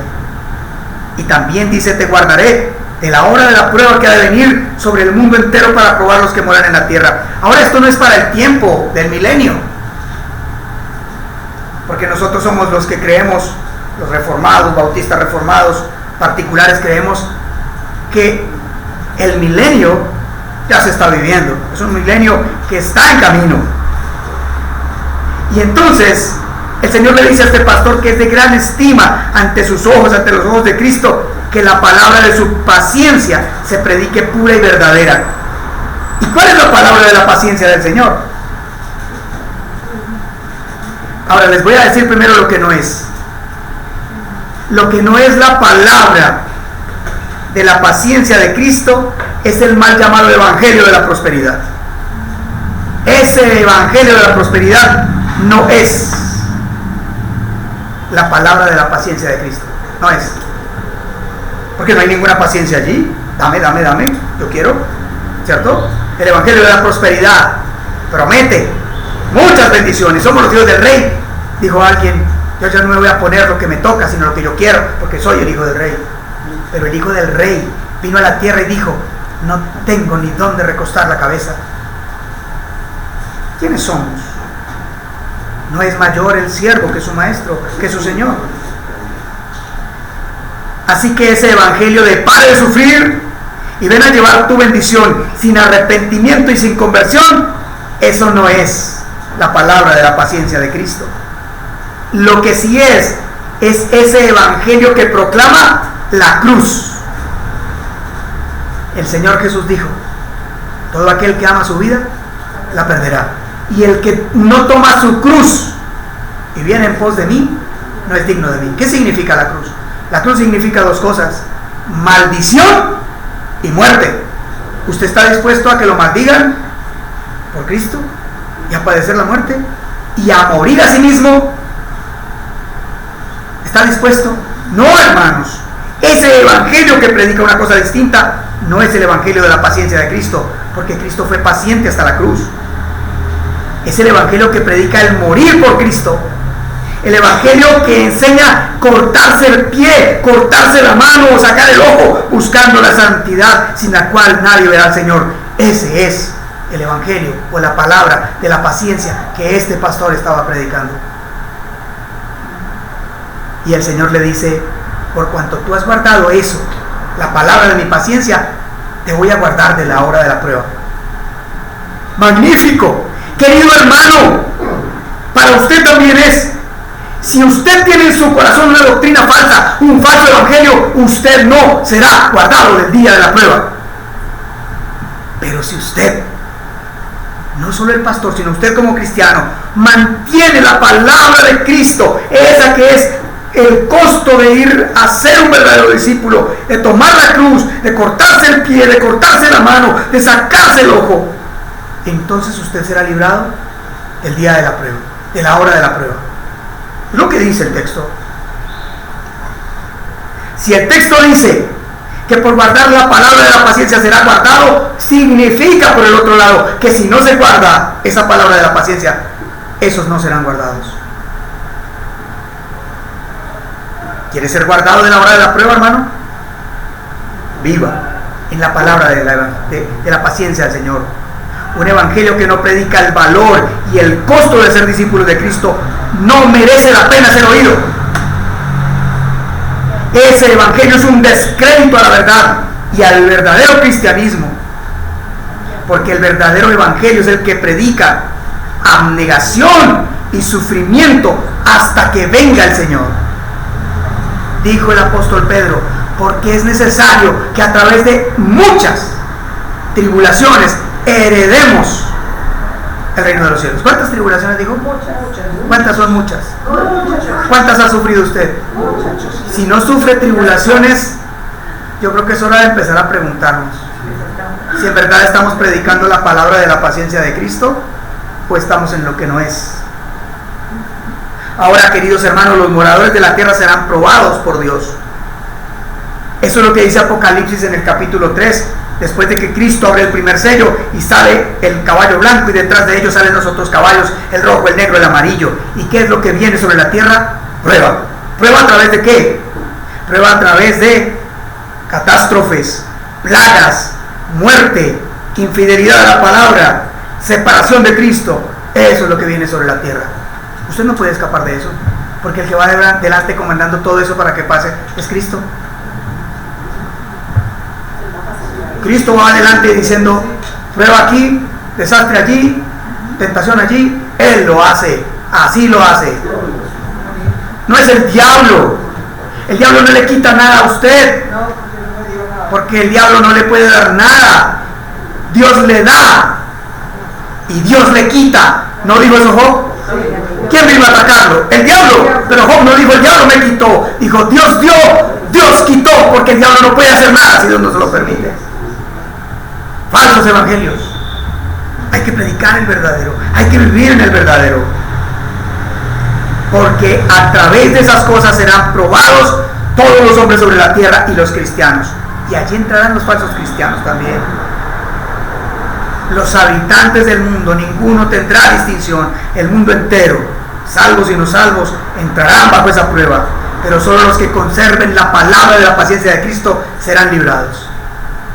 Y también dice, te guardaré de la hora de la prueba que ha de venir sobre el mundo entero para probar los que moran en la tierra. Ahora, esto no es para el tiempo del milenio, porque nosotros somos los que creemos, los reformados, bautistas reformados, particulares, creemos que el milenio ya se está viviendo. Es un milenio que está en camino. Y entonces el Señor le dice a este pastor que es de gran estima ante sus ojos, ante los ojos de Cristo, que la palabra de su paciencia se predique pura y verdadera. ¿Y cuál es la palabra de la paciencia del Señor? Ahora les voy a decir primero lo que no es. Lo que no es la palabra de la paciencia de Cristo es el mal llamado evangelio de la prosperidad. Ese evangelio de la prosperidad no es la palabra de la paciencia de Cristo. No es. Porque no hay ninguna paciencia allí. Dame, yo quiero, ¿cierto? El evangelio de la prosperidad promete muchas bendiciones. Somos los hijos del rey, dijo alguien. Yo ya no me voy a poner lo que me toca, sino lo que yo quiero, porque soy el hijo del rey. Pero el hijo del rey vino a la tierra y dijo, no tengo ni dónde recostar la cabeza. ¿Quiénes somos? No es mayor el siervo que su maestro, que su señor. Así que ese evangelio de para de sufrir y ven a llevar tu bendición sin arrepentimiento y sin conversión, eso no es la palabra de la paciencia de Cristo. Lo que sí es ese evangelio que proclama la cruz. El Señor Jesús dijo, todo aquel que ama su vida la perderá, y el que no toma su cruz y viene en pos de mí, no es digno de mí. ¿Qué significa la cruz? La cruz significa dos cosas: maldición y muerte. ¿Usted está dispuesto a que lo maldigan por Cristo y a padecer la muerte y a morir a sí mismo? ¿Está dispuesto? No, hermanos. Ese evangelio que predica una cosa distinta no es el evangelio de la paciencia de Cristo, porque Cristo fue paciente hasta la cruz. Es el evangelio que predica el morir por Cristo. El evangelio que enseña cortarse el pie, cortarse la mano o sacar el ojo, buscando la santidad sin la cual nadie verá al Señor. Ese es el evangelio o la palabra de la paciencia que este pastor estaba predicando. Y el Señor le dice: por cuanto tú has guardado eso, la palabra de mi paciencia, te voy a guardar de la hora de la prueba. Magnífico, querido hermano, para usted también es. Si usted tiene en su corazón una doctrina falsa, un falso evangelio, usted no será guardado del día de la prueba. Pero si usted, no solo el pastor, sino usted como cristiano, mantiene la palabra de Cristo, esa que es el costo de ir a ser un verdadero discípulo, de tomar la cruz, de cortarse el pie, de cortarse la mano, de sacarse el ojo, entonces usted será librado del día de la prueba, de la hora de la prueba. Es lo que dice el texto. Si el texto dice que por guardar la palabra de la paciencia será guardado, significa por el otro lado que si no se guarda esa palabra de la paciencia, esos no serán guardados. ¿Quiere ser guardado de la hora de la prueba, hermano? Viva en la palabra de la paciencia del Señor. Un evangelio que no predica el valor y el costo de ser discípulos de Cristo no merece la pena ser oído. Ese evangelio es un descrédito a la verdad y al verdadero cristianismo, porque el verdadero evangelio es el que predica abnegación y sufrimiento hasta que venga el Señor. Dijo el apóstol Pedro: porque es necesario que a través de muchas tribulaciones heredemos el reino de los cielos. ¿Cuántas tribulaciones dijo? ¿Cuántas son muchas? ¿Cuántas ha sufrido usted? Si no sufre tribulaciones, yo creo que es hora de empezar a preguntarnos si en verdad estamos predicando la palabra de la paciencia de Cristo o estamos en lo que no es. Ahora, queridos hermanos, los moradores de la tierra serán probados por Dios. Eso es lo que dice Apocalipsis en el capítulo 3. Después de que Cristo abre el primer sello y sale el caballo blanco y detrás de ellos salen los otros caballos, el rojo, el negro, el amarillo. ¿Y qué es lo que viene sobre la tierra? Prueba. ¿Prueba a través de qué? Prueba a través de catástrofes, plagas, muerte, infidelidad a la palabra, separación de Cristo. Eso es lo que viene sobre la tierra. Usted no puede escapar de eso, porque el que va delante comandando todo eso para que pase es Cristo. Cristo va adelante diciendo: prueba aquí, desastre allí, tentación allí. Él lo hace, así lo hace. No es el diablo. El diablo no le quita nada a usted, porque el diablo no le puede dar nada. Dios le da y Dios le quita. ¿No dijo eso Job? ¿Quién vino a atacarlo? El diablo. Pero Job no dijo: el diablo me quitó. Dijo: Dios dio, Dios quitó, porque el diablo no puede hacer nada si Dios no se lo permite. Falsos evangelios. Hay que predicar el verdadero, hay que vivir en el verdadero, porque a través de esas cosas serán probados todos los hombres sobre la tierra y los cristianos. Y allí entrarán los falsos cristianos también. Los habitantes del mundo, ninguno tendrá distinción. El mundo entero, salvos y no salvos, entrarán bajo esa prueba. Pero solo los que conserven la palabra de la paciencia de Cristo serán librados.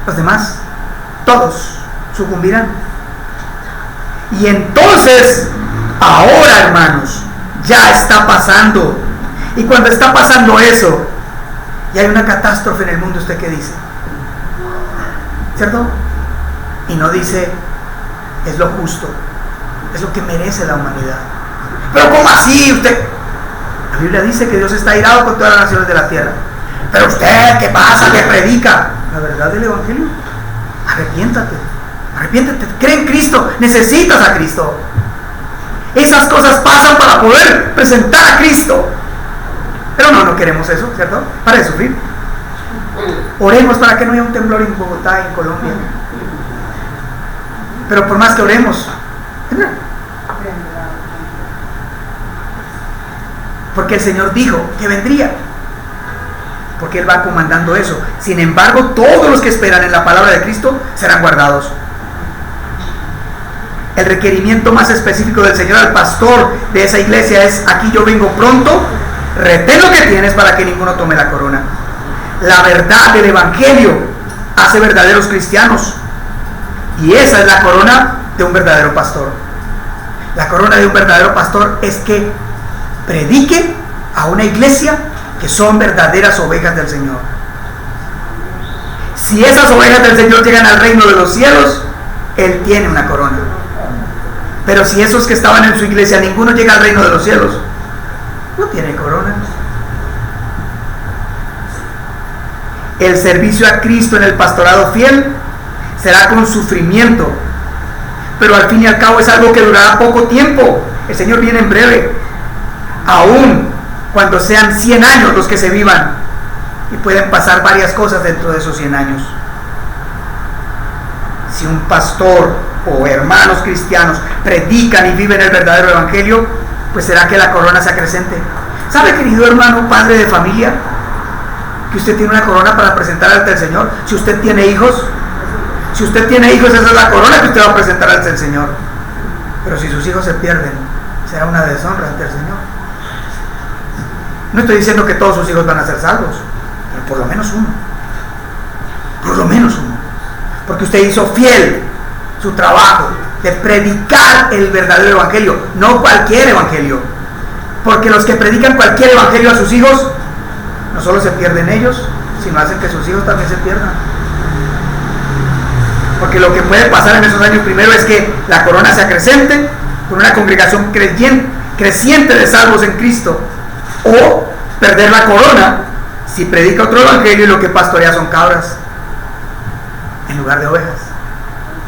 Los demás, todos sucumbirán. Y entonces, ahora, hermanos, ya está pasando. Y cuando está pasando eso, y hay una catástrofe en el mundo, ¿usted qué dice? ¿Cierto? Y no dice: es lo justo, es lo que merece la humanidad. Pero ¿cómo así? Usted, la Biblia dice que Dios está airado con todas las naciones de la tierra. Pero usted, ¿qué pasa? ¿Qué predica? La verdad del evangelio. Arrepiéntate, cree en Cristo, necesitas a Cristo. Esas cosas pasan para poder presentar a Cristo. Pero no queremos eso, ¿cierto? Para de sufrir. Oremos para que no haya un temblor en Bogotá y en Colombia. Pero por más que oremos, porque el Señor dijo que vendría, porque Él va comandando eso. Sin embargo, todos los que esperan en la palabra de Cristo serán guardados. El requerimiento más específico del Señor al pastor de esa iglesia es: aquí yo vengo pronto, retén lo que tienes para que ninguno tome la corona. La verdad del Evangelio hace verdaderos cristianos, y esa es la corona de un verdadero pastor. La corona de un verdadero pastor es que predique a una iglesia que son verdaderas ovejas del Señor. Si esas ovejas del Señor llegan al reino de los cielos, Él tiene una corona. Pero si esos que estaban en su iglesia, ninguno llega al reino de los cielos, no tiene corona. El servicio a Cristo en el pastorado fiel será con sufrimiento, pero al fin y al cabo es algo que durará poco tiempo. El Señor viene en breve, aún cuando sean 100 años los que se vivan, y pueden pasar varias cosas dentro de esos 100 años. Si un pastor o hermanos cristianos predican y viven el verdadero evangelio, pues será que la corona se acrecente. ¿Sabe, querido hermano, padre de familia, que usted tiene una corona para presentar ante el Señor? Si usted tiene hijos, esa es la corona que usted va a presentar ante el Señor. Pero si sus hijos se pierden, será una deshonra ante el Señor. No estoy diciendo que todos sus hijos van a ser salvos, pero por lo menos uno. Porque usted hizo fiel su trabajo de predicar el verdadero evangelio, no cualquier evangelio. Porque los que predican cualquier evangelio a sus hijos, no solo se pierden ellos, sino hacen que sus hijos también se pierdan. Porque lo que puede pasar en esos años primero es que la corona se acrecente con una congregación creciente de salvos en Cristo, o perder la corona si predica otro evangelio y lo que pastorea son cabras en lugar de ovejas.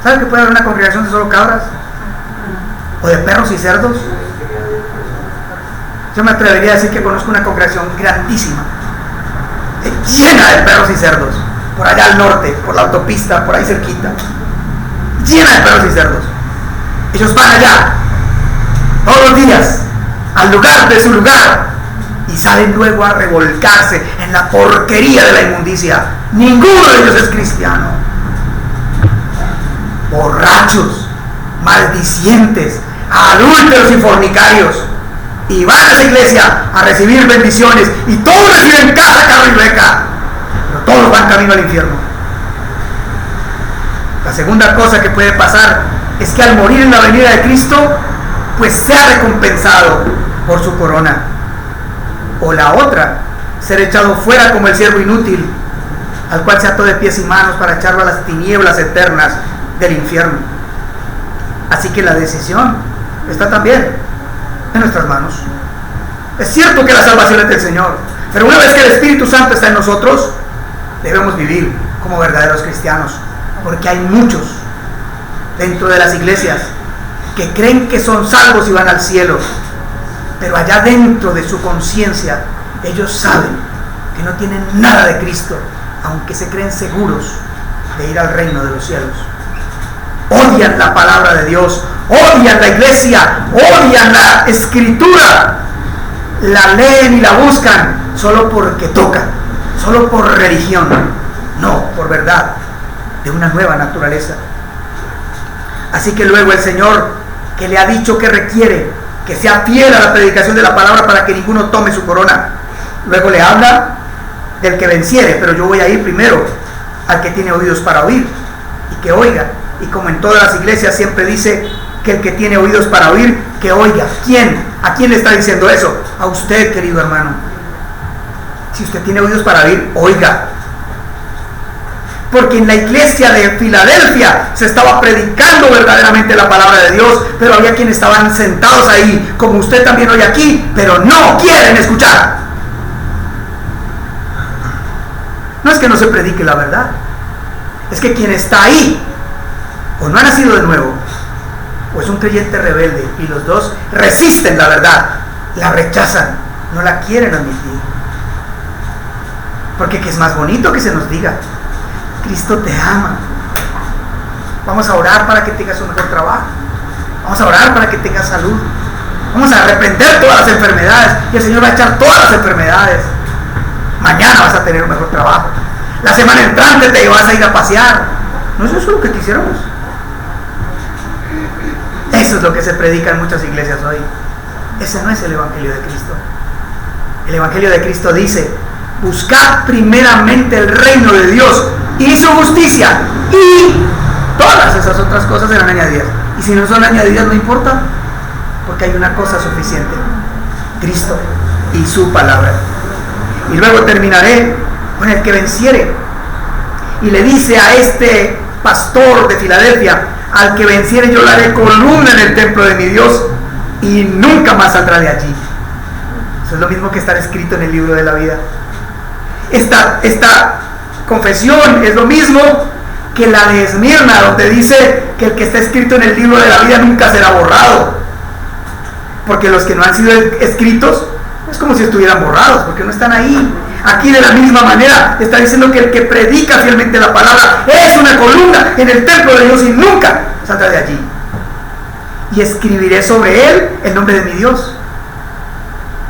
¿Saben que puede haber una congregación de solo cabras? ¿O de perros y cerdos? Yo me atrevería a decir que conozco una congregación grandísima, llena de perros y cerdos, por allá al norte, por la autopista, por ahí cerquita, llena de perros y cerdos. Ellos van allá todos los días al lugar de su lugar y salen luego a revolcarse en la porquería de la inmundicia. Ninguno de ellos es cristiano. Borrachos, maldicientes, adúlteros y fornicarios, y van a esa iglesia a recibir bendiciones, y todos reciben casa, carro y beca, pero todos van camino al infierno. La segunda cosa que puede pasar es que al morir en la venida de Cristo, pues sea recompensado por su corona. O la otra, ser echado fuera como el siervo inútil, al cual se ató de pies y manos para echarlo a las tinieblas eternas del infierno. Así que la decisión está también en nuestras manos. Es cierto que la salvación es del Señor, pero una vez que el Espíritu Santo está en nosotros, debemos vivir como verdaderos cristianos, porque hay muchos dentro de las iglesias que creen que son salvos y van al cielo, pero allá dentro de su conciencia ellos saben que no tienen nada de Cristo, aunque se creen seguros de ir al reino de los cielos. Odian la palabra de Dios, odian la iglesia, odian la escritura, la leen y la buscan solo porque toca, solo por religión, no por verdad de una nueva naturaleza. Así que luego el Señor, que le ha dicho que requiere que sea fiel a la predicación de la palabra para que ninguno tome su corona, luego le habla del que venciere, pero yo voy a ir primero al que tiene oídos para oír y que oiga. Y como en todas las iglesias siempre dice que el que tiene oídos para oír, que oiga. ¿Quién? ¿A quién le está diciendo eso? A usted, querido hermano. Si usted tiene oídos para oír, oiga. Porque en la iglesia de Filadelfia se estaba predicando verdaderamente la palabra de Dios, pero había quienes estaban sentados ahí, como usted también hoy aquí, pero no quieren escuchar. No es que no se predique la verdad, es que quien está ahí o no ha nacido de nuevo, o es un creyente rebelde, y los dos resisten la verdad, la rechazan, no la quieren admitir. Porque ¿qué es más bonito que se nos diga? Cristo te ama. Vamos a orar para que tengas un mejor trabajo. Vamos a orar para que tengas salud. Vamos a reprender todas las enfermedades y el Señor va a echar todas las enfermedades. Mañana vas a tener un mejor trabajo. La semana entrante te vas a ir a pasear. ¿No es eso lo que quisiéramos? Eso es lo que se predica en muchas iglesias hoy. Ese no es el Evangelio de Cristo. El Evangelio de Cristo dice: buscad primeramente el reino de Dios y su justicia, y todas esas otras cosas serán añadidas. Y si no son añadidas, no importa, porque hay una cosa suficiente: Cristo y su palabra. Y luego terminaré con el que venciere. Y le dice a este pastor de Filadelfia: al que venciere yo le haré columna en el templo de mi Dios, y nunca más saldrá de allí. Eso es lo mismo que estar escrito en el libro de la vida. Esta confesión es lo mismo que la de Esmirna, donde dice que el que está escrito en el libro de la vida nunca será borrado. Porque los que no han sido escritos es como si estuvieran borrados, porque no están ahí. Aquí de la misma manera está diciendo que el que predica fielmente la palabra es una columna en el templo de Dios y nunca saldrá de allí. Y escribiré sobre él el nombre de mi Dios.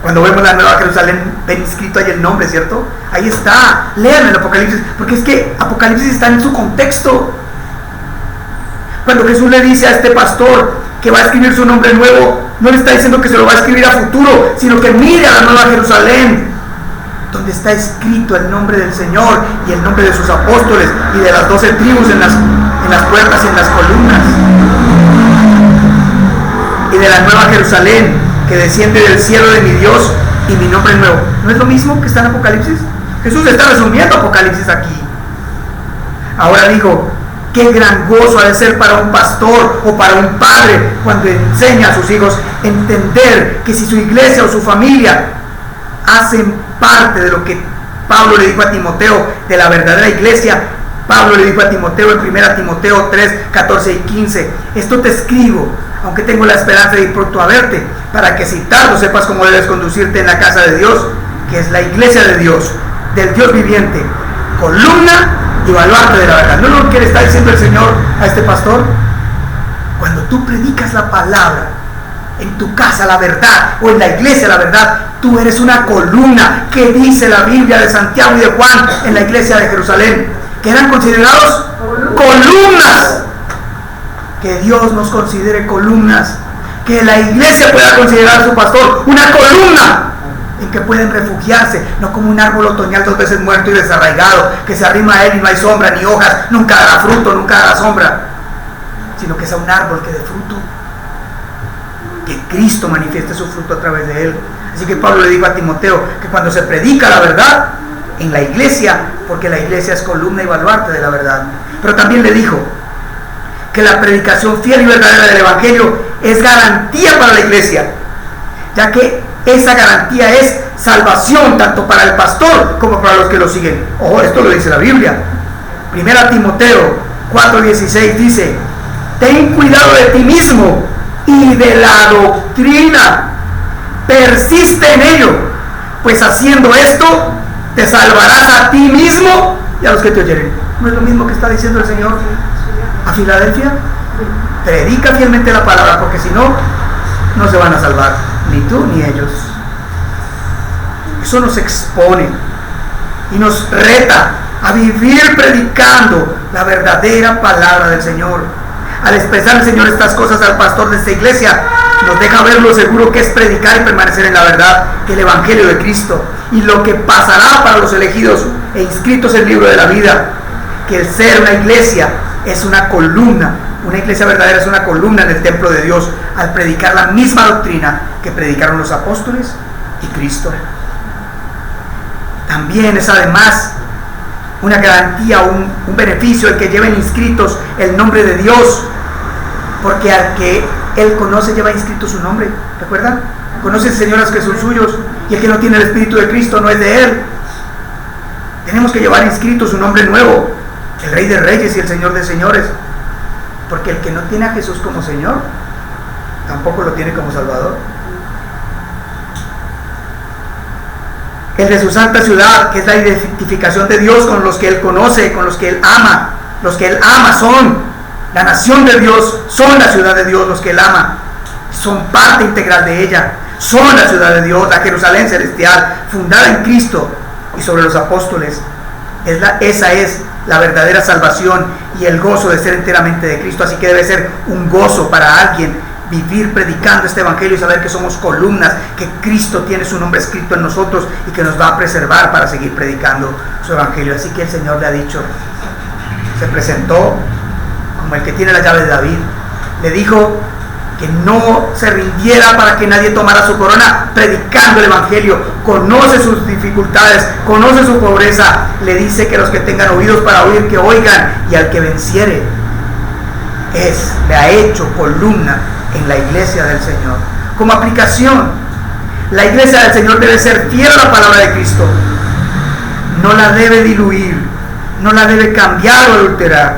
Cuando vemos la Nueva Jerusalén, ven inscrito ahí el nombre, ¿cierto? Ahí está, lean el Apocalipsis, porque es que Apocalipsis está en su contexto. Cuando Jesús le dice a este pastor que va a escribir su nombre nuevo, no le está diciendo que se lo va a escribir a futuro, sino que mire a la Nueva Jerusalén, donde está escrito el nombre del Señor y el nombre de sus apóstoles y de las 12 tribus en las puertas y en las columnas. Y de la Nueva Jerusalén, que desciende del cielo de mi Dios y mi nombre nuevo. ¿No es lo mismo que está en Apocalipsis? Jesús está resumiendo Apocalipsis aquí. Ahora digo, qué gran gozo ha de ser para un pastor o para un padre cuando enseña a sus hijos a entender que si su iglesia o su familia hacen parte de lo que Pablo le dijo a Timoteo de la verdadera iglesia. Pablo le dijo a Timoteo en 1 Timoteo 3, 14 y 15: esto te escribo, aunque tengo la esperanza de ir pronto a verte, para que si tardo sepas cómo debes conducirte en la casa de Dios, que es la iglesia de Dios, del Dios viviente, columna y baluarte de la verdad. ¿No es lo que le está diciendo el Señor a este pastor? Cuando tú predicas la palabra en tu casa, la verdad, o en la iglesia, la verdad, tú eres una columna. Que dice la Biblia de Santiago y de Juan en la iglesia de Jerusalén, que eran considerados columnas. Que Dios nos considere columnas, que la iglesia pueda considerar a su pastor una columna en que pueden refugiarse, no como un árbol otoñal 2 veces muerto y desarraigado, que se arrima a él y no hay sombra ni hojas, nunca dará fruto, nunca dará sombra, sino que sea un árbol que dé fruto, que Cristo manifieste su fruto a través de él. Así que Pablo le dijo a Timoteo que cuando se predica la verdad en la iglesia, porque la iglesia es columna y baluarte de la verdad, pero también le dijo que la predicación fiel y verdadera del Evangelio es garantía para la iglesia, ya que esa garantía es salvación tanto para el pastor como para los que lo siguen. Ojo, esto lo dice la Biblia. 1 Timoteo 4:16 dice: ten cuidado de ti mismo y de la doctrina, persiste en ello, pues haciendo esto te salvarás a ti mismo y a los que te oyeren. ¿No es lo mismo que está diciendo el Señor a Filadelfia? Predica fielmente la palabra, porque si no, no se van a salvar, ni tú ni ellos. Eso nos expone y nos reta a vivir predicando la verdadera palabra del Señor. Al expresar el Señor estas cosas al pastor de esta iglesia, nos deja ver lo seguro que es predicar y permanecer en la verdad, que el Evangelio de Cristo, y lo que pasará para los elegidos e inscritos en el libro de la vida, que el ser una iglesia es una columna. Una iglesia verdadera es una columna en el templo de Dios al predicar la misma doctrina que predicaron los apóstoles y Cristo. También es además una garantía, un beneficio el que lleven inscritos el nombre de Dios, porque al que Él conoce lleva inscrito su nombre. ¿Recuerdan? Conoce el Señor a los que son suyos, y el que no tiene el Espíritu de Cristo no es de Él. Tenemos que llevar inscrito su nombre nuevo, el Rey de Reyes y el Señor de Señores, porque el que no tiene a Jesús como Señor tampoco lo tiene como Salvador. El de su santa ciudad, que es la identificación de Dios con los que Él conoce, con los que Él ama. Los que Él ama son la nación de Dios, son la ciudad de Dios, los que Él ama. Son parte integral de ella. Son la ciudad de Dios, la Jerusalén celestial, fundada en Cristo y sobre los apóstoles. Esa es la verdadera salvación y el gozo de ser enteramente de Cristo. Así que debe ser un gozo para alguien vivir predicando este evangelio y saber que somos columnas, que Cristo tiene su nombre escrito en nosotros y que nos va a preservar para seguir predicando su evangelio. Así que el Señor le ha dicho, se presentó como el que tiene la llave de David, le dijo que no se rindiera para que nadie tomara su corona, predicando el evangelio. Conoce sus dificultades, conoce su pobreza, le dice que los que tengan oídos para oír, que oigan, y al que venciere, le ha hecho columna en la iglesia del Señor. Como aplicación, la iglesia del Señor debe ser fiel a la palabra de Cristo, no la debe diluir, no la debe cambiar o adulterar.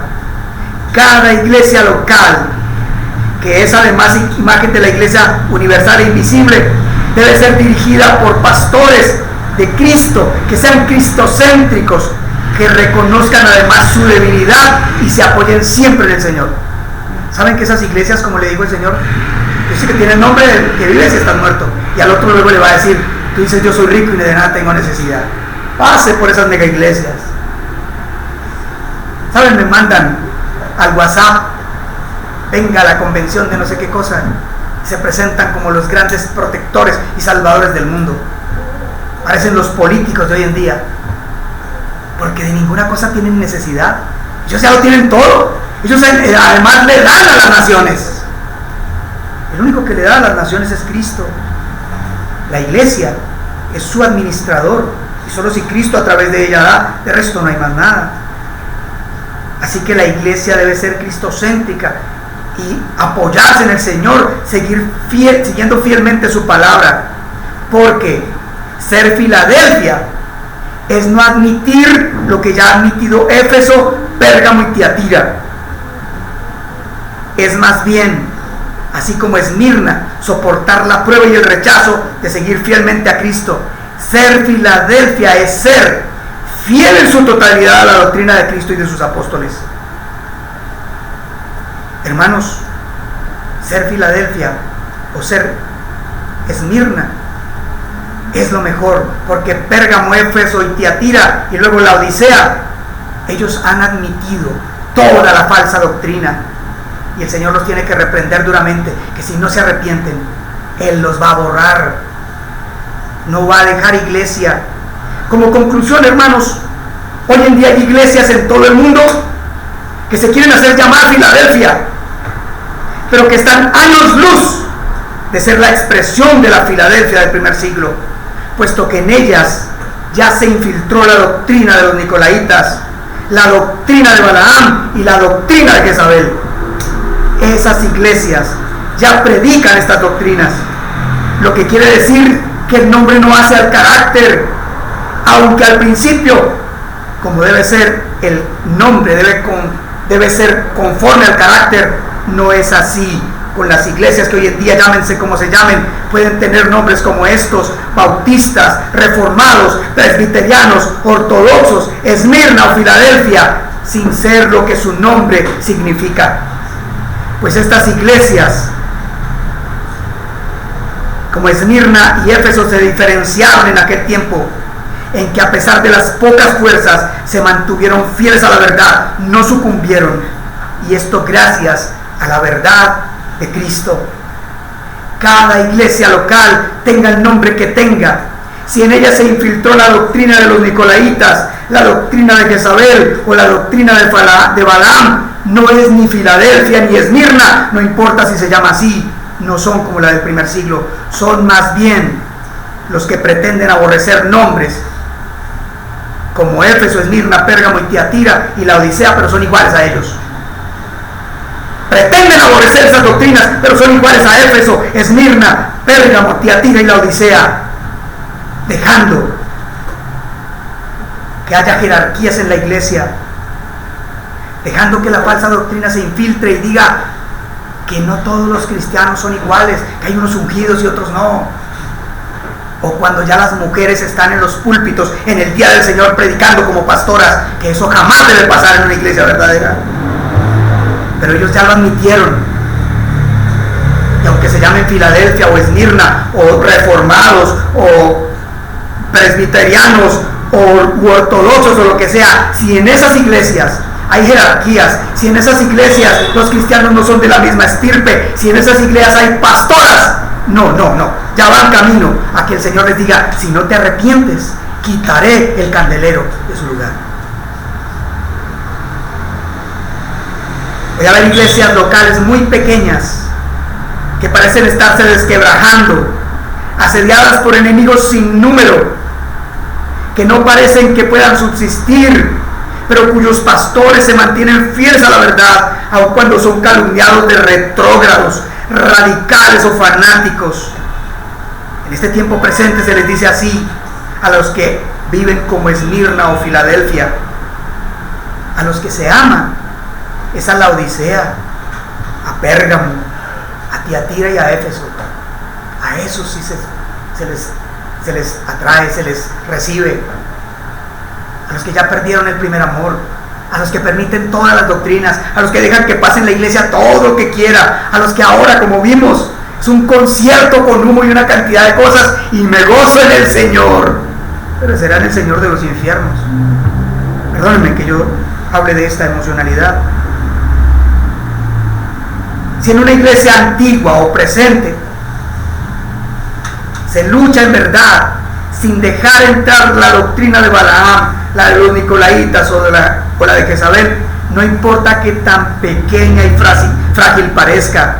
Cada iglesia local, que es además imagen de la iglesia universal e invisible, debe ser dirigida por pastores de Cristo, que sean cristocéntricos, que reconozcan además su debilidad y se apoyen siempre en el Señor. ¿Saben que esas iglesias, como le dijo el Señor, dice que tiene el nombre de que vives y estás muerto? Y al otro luego le va a decir, tú dices yo soy rico y de nada tengo necesidad. Pase por esas mega iglesias. ¿Saben? Me mandan al WhatsApp, venga a la convención de no sé qué cosa, y se presentan como los grandes protectores y salvadores del mundo. Parecen los políticos de hoy en día, porque de ninguna cosa tienen necesidad. Ellos ya lo tienen todo. Ellos además le dan a las naciones. El único que le da a las naciones es Cristo. La iglesia es su administrador, y solo si Cristo a través de ella da, de resto no hay más nada. Así que la iglesia debe ser cristocéntrica y apoyarse en el Señor, siguiendo fielmente su palabra, porque ser Filadelfia es no admitir lo que ya ha admitido Éfeso, Pérgamo y Tiatira. Es más bien, así como Esmirna, soportar la prueba y el rechazo de seguir fielmente a Cristo. Ser Filadelfia es ser fiel en su totalidad a la doctrina de Cristo y de sus apóstoles. Hermanos, ser Filadelfia o ser Esmirna es lo mejor, porque Pérgamo, Éfeso y Tiatira y luego la Odisea, ellos han admitido toda la falsa doctrina. Y el Señor los tiene que reprender duramente, que si no se arrepienten, Él los va a borrar. No va a dejar iglesia. Como conclusión, hermanos, hoy en día hay iglesias en todo el mundo que se quieren hacer llamar Filadelfia, pero que están años luz de ser la expresión de la Filadelfia del primer siglo, puesto que en ellas ya se infiltró la doctrina de los nicolaitas, la doctrina de Balaam y la doctrina de Jezabel. Esas iglesias ya predican estas doctrinas, lo que quiere decir que el nombre no hace al carácter, aunque al principio, como debe ser, el nombre debe ser conforme al carácter. No es así con las iglesias que hoy en día, llámense como se llamen, pueden tener nombres como estos: bautistas, reformados, presbiterianos, ortodoxos, Esmirna o Filadelfia, sin ser lo que su nombre significa. Pues estas iglesias, como Esmirna y Éfeso, se diferenciaron en aquel tiempo, en que a pesar de las pocas fuerzas se mantuvieron fieles a la verdad, no sucumbieron, y esto gracias a la verdad de Cristo. Cada iglesia local, tenga el nombre que tenga, si en ella se infiltró la doctrina de los nicolaitas, la doctrina de Jezabel o la doctrina de Balaam, no es ni Filadelfia ni Esmirna, no importa si se llama así, no son como la del primer siglo, son más bien los que pretenden aborrecer nombres como Éfeso, Esmirna, Pérgamo y Tiatira y la Odisea, pero son iguales a ellos. Pretenden aborrecer esas doctrinas, pero son iguales a Éfeso, Esmirna, Pérgamo, Tiatira y la Odisea, dejando que haya jerarquías en la iglesia, dejando que la falsa doctrina se infiltre y diga: que no todos los cristianos son iguales, que hay unos ungidos y otros no. O cuando ya las mujeres están en los púlpitos en el día del Señor predicando como pastoras, que eso jamás debe pasar en una iglesia verdadera. Pero ellos ya lo admitieron. Y aunque se llamen Filadelfia o Esmirna, o reformados, o presbiterianos, o ortodoxos, o lo que sea, si en esas iglesias hay jerarquías, si en esas iglesias los cristianos no son de la misma estirpe, si en esas iglesias hay pastoras, no, ya van camino a que el Señor les diga: si no te arrepientes, quitaré el candelero de su lugar. Voy a ver iglesias locales muy pequeñas que parecen estarse desquebrajando, asediadas por enemigos sin número, que no parecen que puedan subsistir, pero cuyos pastores se mantienen fieles a la verdad, aun cuando son calumniados de retrógrados, radicales o fanáticos. En este tiempo presente se les dice así a los que viven como Esmirna o Filadelfia. A los que se aman es a Laodicea, a Pérgamo, a Tiatira y a Éfeso. A esos sí se les atrae, se les recibe. A los que ya perdieron el primer amor, a los que permiten todas las doctrinas, a los que dejan que pase en la iglesia todo lo que quiera, a los que ahora, como vimos, es un concierto con humo y una cantidad de cosas y me gozo en el Señor, pero será en el Señor de los infiernos. Perdónenme que yo hable de esta emocionalidad. Si en una iglesia antigua o presente se lucha en verdad, sin dejar entrar la doctrina de Balaam, la de los Nicolaitas o la de Jezabel, no importa que tan pequeña y frágil parezca,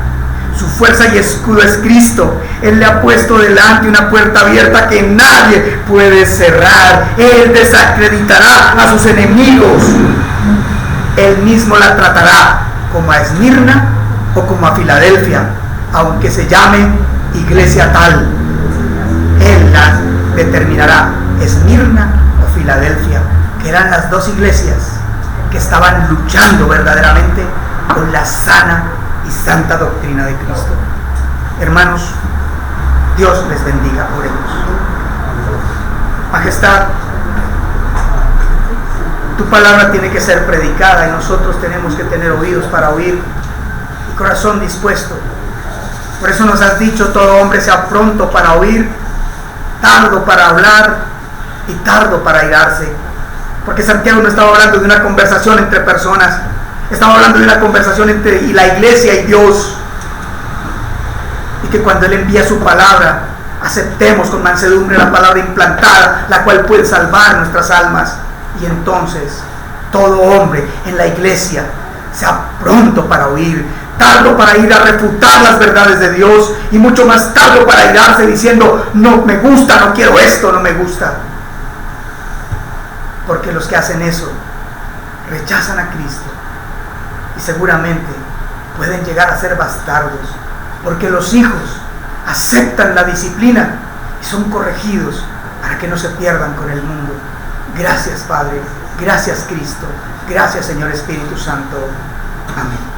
su fuerza y escudo es Cristo. Él le ha puesto delante una puerta abierta que nadie puede cerrar. Él desacreditará a sus enemigos. Él mismo la tratará como a Esmirna o como a Filadelfia, aunque se llame iglesia tal. Él la determinará, Esmirna o Filadelfia, que eran las dos iglesias que estaban luchando verdaderamente con la sana y santa doctrina de Cristo. Hermanos, Dios les bendiga. Oremos. Majestad, tu palabra tiene que ser predicada y nosotros tenemos que tener oídos para oír y corazón dispuesto. Por eso nos has dicho: todo hombre sea pronto para oír, tardo para hablar y tardo para airarse. Porque Santiago no estaba hablando de una conversación entre personas, estaba hablando de una conversación entre la iglesia y Dios. Y que cuando Él envía su palabra, aceptemos con mansedumbre la palabra implantada, la cual puede salvar nuestras almas. Y entonces todo hombre en la iglesia sea pronto para oír, tardo para ir a refutar las verdades de Dios, y mucho más tardo para airarse diciendo: no me gusta, no quiero esto, no me gusta. Porque los que hacen eso rechazan a Cristo y seguramente pueden llegar a ser bastardos, porque los hijos aceptan la disciplina y son corregidos para que no se pierdan con el mundo. Gracias, Padre, gracias, Cristo, gracias, Señor Espíritu Santo. Amén.